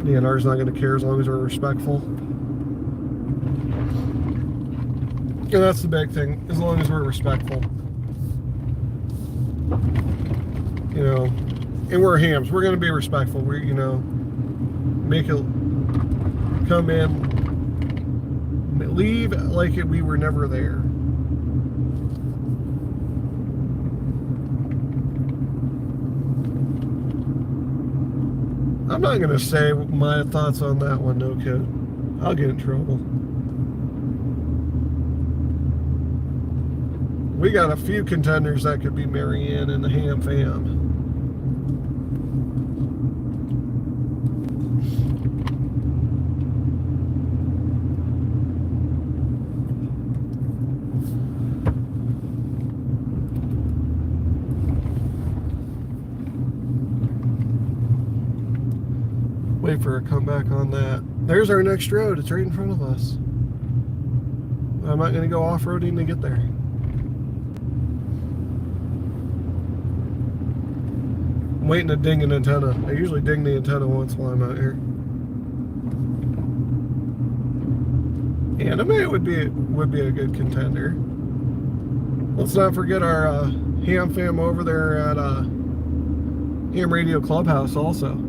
DNR's not going to care as long as we're respectful. And that's the big thing, as long as we're respectful. You know, and we're hams. We're going to be respectful. We're, you know, make it come in, leave like we were never there. I'm not going to say my thoughts on that one, no kid. I'll get in trouble. We got a few contenders that could be Marianne and the ham fam. Wait for a comeback on that. There's our next road. It's right in front of us. I'm not going to go off-roading to get there. I'm waiting to ding an antenna. I usually ding the antenna once while I'm out here. Anime would be a good contender. Let's not forget our ham fam over there at Ham Radio Clubhouse also.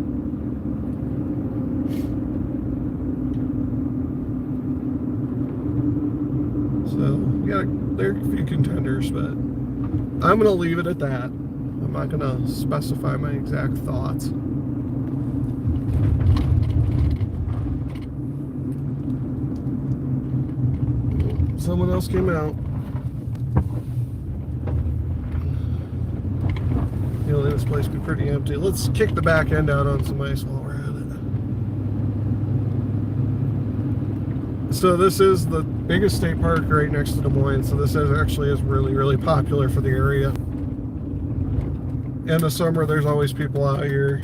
So yeah, there are a few contenders, but I'm gonna leave it at that. I'm not gonna specify my exact thoughts. Someone else came out. You'll let this place be pretty empty. Let's kick the back end out on some ice while we're at it. So this is the biggest state park right next to Des Moines. So this actually is really, really popular for the area. In the summer, there's always people out here.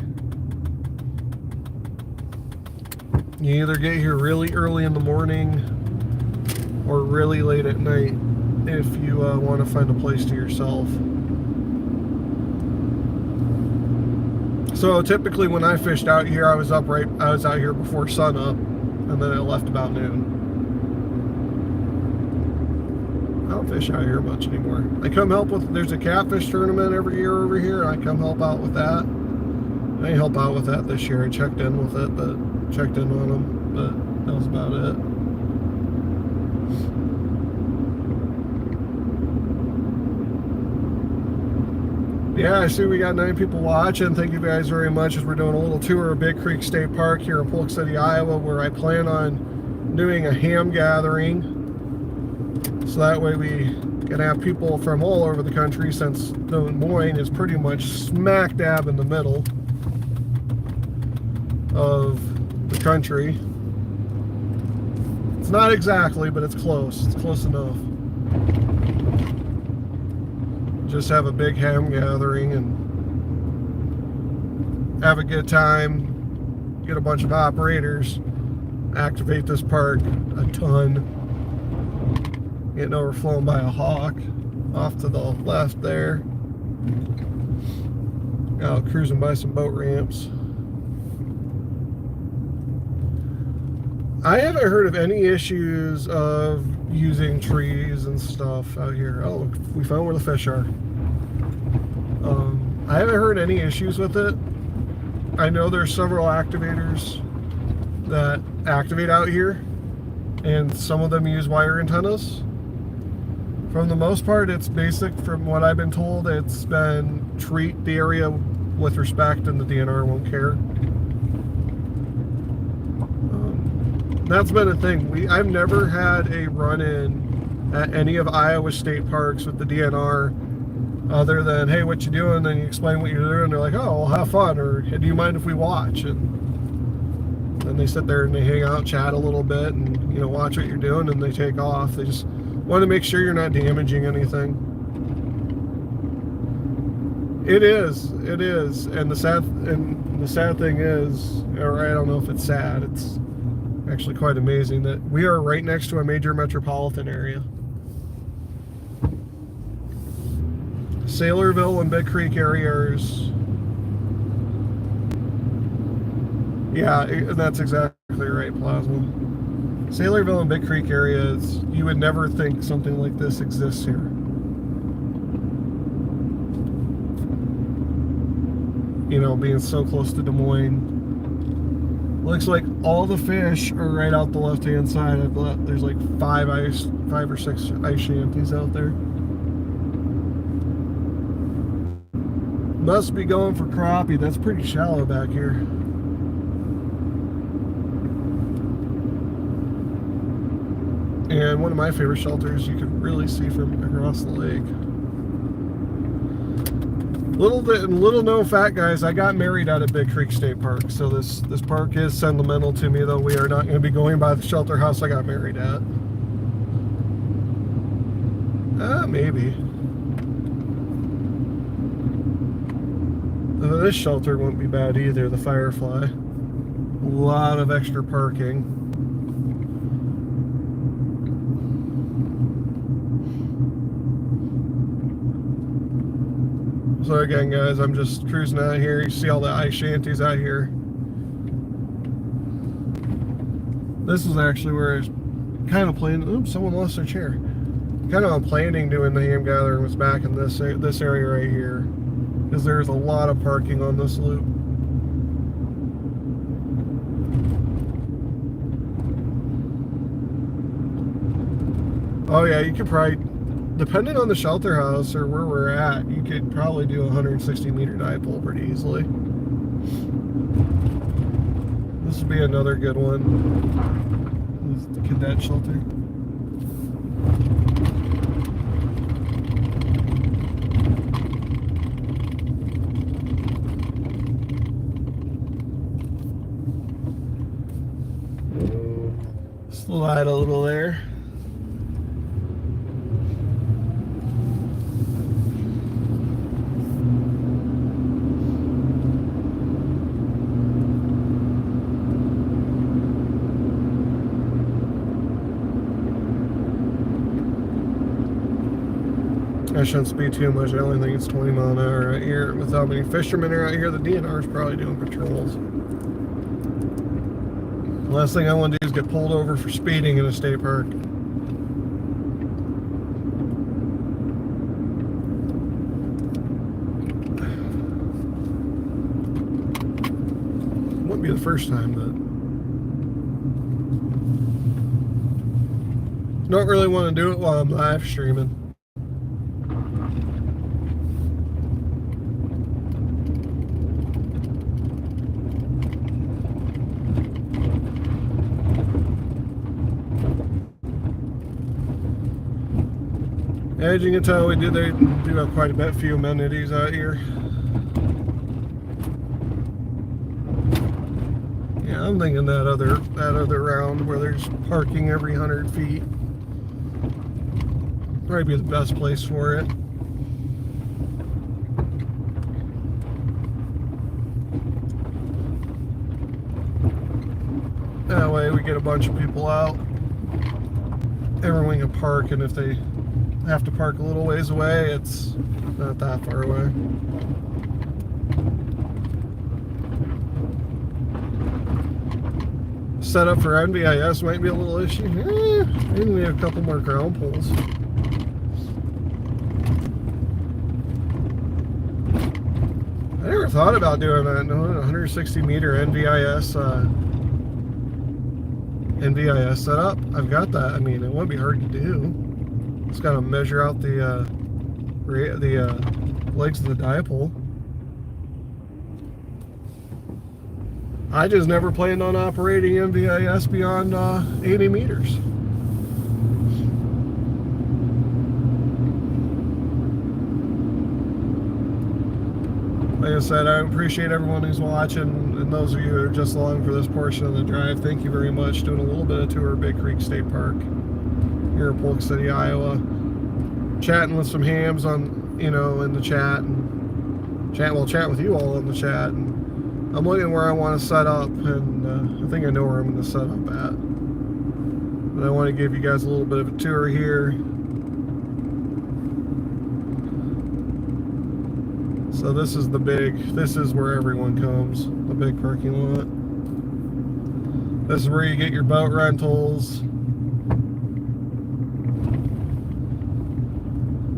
You either get here really early in the morning or really late at night if you want to find a place to yourself. So typically when I fished out here, I was out here before sun up, and then I left about noon. I don't fish out here much anymore. I come help with, there's a catfish tournament every year over here, and I come help out with that. I didn't help out with that this year. I checked in with it, but checked in on them, but that was about it. Yeah, I see we got 9 people watching. Thank you guys very much as we're doing a little tour of Big Creek State Park here in Polk City, Iowa, where I plan on doing a ham gathering. So that way we can have people from all over the country, since Des Moines is pretty much smack dab in the middle of the country. It's not exactly, but it's close. It's close enough. Just have a big ham gathering and have a good time, get a bunch of operators, activate this park a ton, getting overflown by a hawk off to the left there, out cruising by some boat ramps. I haven't heard of any issues of using trees and stuff out here. Oh, we found where the fish are. I haven't heard any issues with it. I know there's several activators that activate out here, and some of them use wire antennas. For the most part, it's basic. From what I've been told, it's been treat the area with respect, and the DNR won't care. That's been a thing. I've never had a run-in at any of Iowa state parks with the DNR other than, hey, what you doing? Then you explain what you're doing. They're like, oh, well, have fun, or hey, do you mind if we watch? And then they sit there and they hang out, chat a little bit, and watch what you're doing, and they take off. They just want to make sure you're not damaging anything. It is, and the sad thing is, or I don't know if it's sad, it's actually quite amazing that we are right next to a major metropolitan area. Saylorville and Big Creek areas. Yeah, that's exactly right, Plasma. Saylorville and Big Creek areas, you would never think something like this exists here. Being so close to Des Moines. Looks like all the fish are right out the left-hand side. There's like 5 or 6 ice shanties out there. Must be going for crappie. That's pretty shallow back here. And one of my favorite shelters you can really see from across the lake. Little known fact, guys, I got married out at Big Creek State Park. So this park is sentimental to me, though we are not going to be going by the shelter house I got married at. Maybe. This shelter wouldn't be bad either, the Firefly. A lot of extra parking. So again, guys, I'm just cruising out here. You see all the ice shanties out here. This is actually where I was kind of planning. Oops, someone lost their chair. Kind of planning doing the ham gathering was back in this area right here, because there's a lot of parking on this loop. Oh yeah, you could probably, depending on the shelter house or where we're at, you could probably do a 160-meter dipole pretty easily. This would be another good one. This is the cadet shelter. Slide a little there. I shouldn't speed too much. I only think it's 20 mile an hour right here. With how many fishermen are out here, the DNR is probably doing patrols. The last thing I want to do is get pulled over for speeding in a state park. Wouldn't be the first time, but don't really want to do it while I'm live streaming. As you can tell, they do have quite a few amenities out here. Yeah, I'm thinking that other round where there's parking every 100 feet probably be the best place for it. That way we get a bunch of people out. Everyone can park, and if they have to park a little ways away, it's not that far away. Setup for NVIS might be a little issue. Maybe we have a couple more ground poles. I never thought about doing that. No, 160 meter NVIS setup. I've got that. I mean, it wouldn't be hard to do. Just gotta measure out the legs of the dipole. I just never planned on operating NVIS beyond 80 meters. Like I said, I appreciate everyone who's watching, and those of you who are just along for this portion of the drive, thank you very much. Doing a little bit of tour of Big Creek State Park here in Polk City, Iowa. Chatting with some hams on, in the chat, and chat with you all in the chat. And I'm looking where I want to set up, and I think I know where I'm going to set up at. But I want to give you guys a little bit of a tour here. So this is where everyone comes, the big parking lot. This is where you get your boat rentals.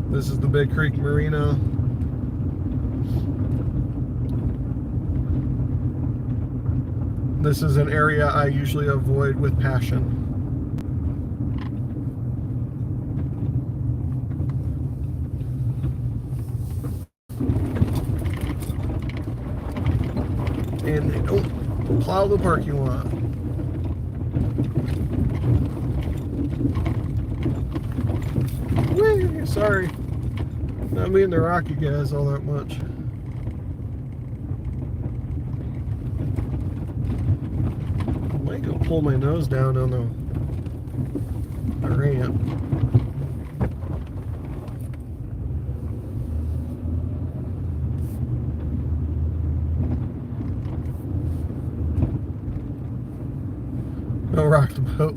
This is the Big Creek Marina. This is an area I usually avoid with passion. And they don't plow the parking lot. Whee, sorry. Not being the Rocky guys all that much. I might go pull my nose down on the ramp. Don't rock the boat.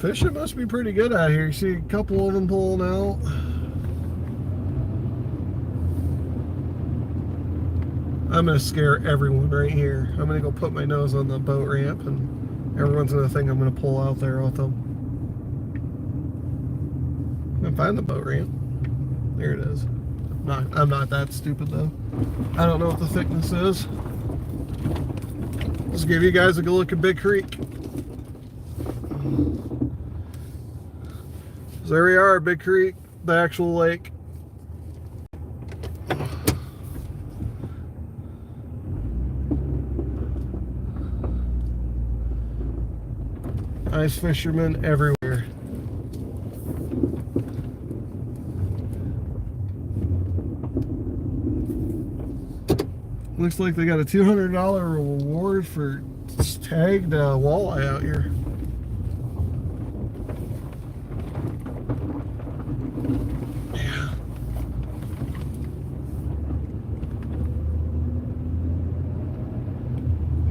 Fishing must be pretty good out here. You see a couple of them pulling out. I'm going to scare everyone right here. I'm going to go put my nose on the boat ramp, and everyone's going to think I'm going to pull out there with them. I'm going to find the boat ramp. There it is. I'm not that stupid, though. I don't know what the thickness is. Let's give you guys a good look at Big Creek. So there we are, Big Creek, the actual lake. Ice fishermen everywhere. Looks like they got a $200 reward for tagged walleye out here.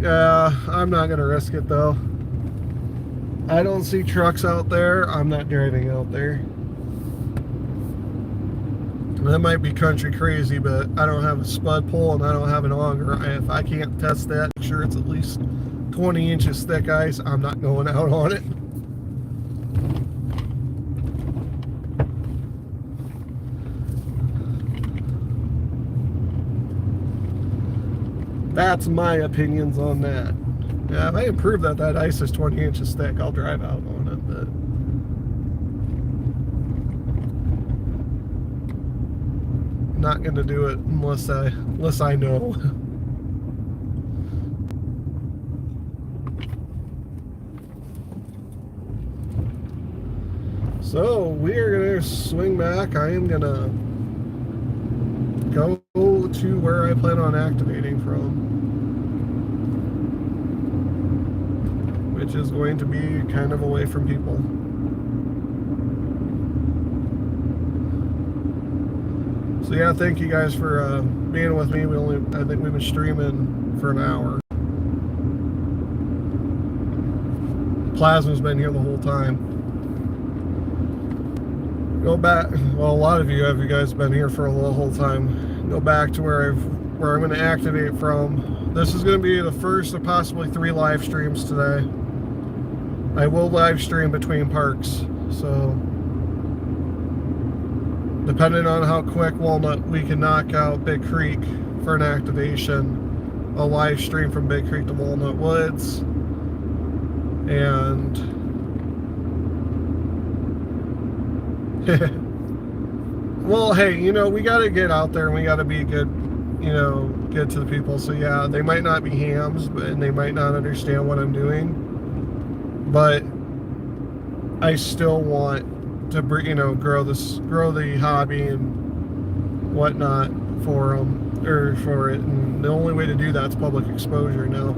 Yeah, I'm not gonna risk it though. I don't see trucks out there. I'm not driving out there. That might be country crazy, but I don't have a spud pole and I don't have an auger. If I can't test that, make sure it's at least 20 inches thick ice, I'm not going out on it. That's my opinions on that. Yeah, if I can prove that that ice is 20 inches thick, I'll drive out on it, but not gonna do it unless I know. So we are gonna swing back. I am gonna go to where I plan on activating from, which is going to be kind of away from people. So yeah, thank you guys for being with me. I think we've been streaming for an hour. Plasma's been here the whole time. Go back. Well, a lot of you guys been here for the whole time. Go back to where I'm going to activate from. This is going to be the first of possibly 3 live streams today. I will live stream between parks, so depending on how quick Walnut we can knock out Big Creek for an activation, I'll live stream from Big Creek to Walnut Woods. And well, hey, you know, we got to get out there and we got to be good, you know, good to the people. So yeah, they might not be hams, and they might not understand what I'm doing, but I still want to, you know, grow the hobby and whatnot for them, or for it. And the only way to do that is public exposure. Now,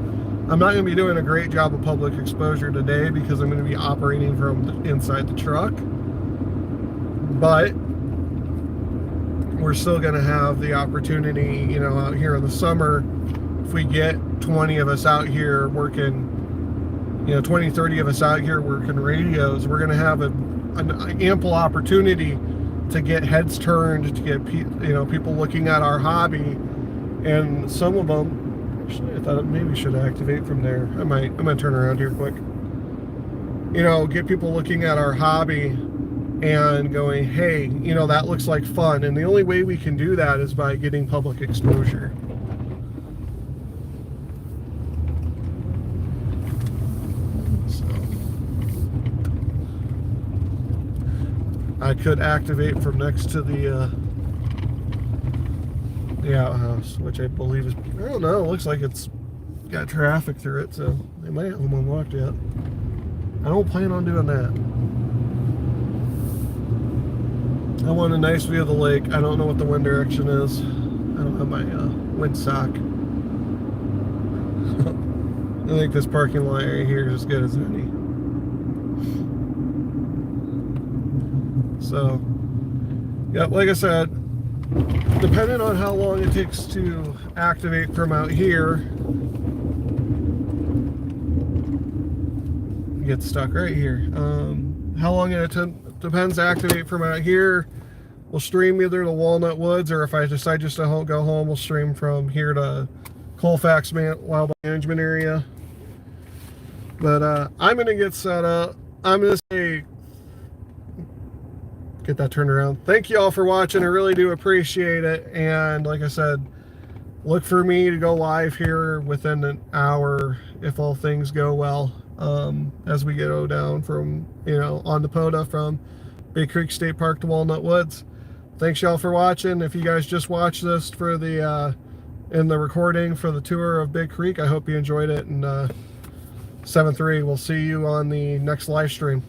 I'm not going to be doing a great job of public exposure today because I'm going to be operating from inside the truck, but we're still going to have the opportunity, you know, out here in the summer, if we get 20 of us out here working, you know, 20, 30 of us out here working radios, we're going to have an ample opportunity to get heads turned, to get you know, people looking at our hobby. And some of them, actually, I thought maybe should activate from there. I'm gonna turn around here quick. You know, get people looking at our hobby and going, hey, you know, that looks like fun. And the only way we can do that is by getting public exposure. So I could activate from next to the outhouse, which I believe is, I don't know, it looks like it's got traffic through it, so they might have them unlocked yet. I don't plan on doing that. I want a nice view of the lake. I don't know what the wind direction is. I don't have my wind sock. I think this parking lot right here is as good as any. So, yeah, like I said, depending on how long it takes to activate from out here, get stuck right here. How long it depends to activate from out here. We'll stream either to Walnut Woods, or if I decide just to go home, we'll stream from here to Colfax Wildlife Management Area. But I'm gonna get set up. I'm gonna say, get that turned around. Thank you all for watching. I really do appreciate it. And like I said, look for me to go live here within an hour if all things go well. As we go down from, on the POTA from Big Creek State Park to Walnut Woods. Thanks y'all for watching. If you guys just watched this for the in the recording for the tour of Big Creek, I hope you enjoyed it. And 7-3, we'll see you on the next live stream.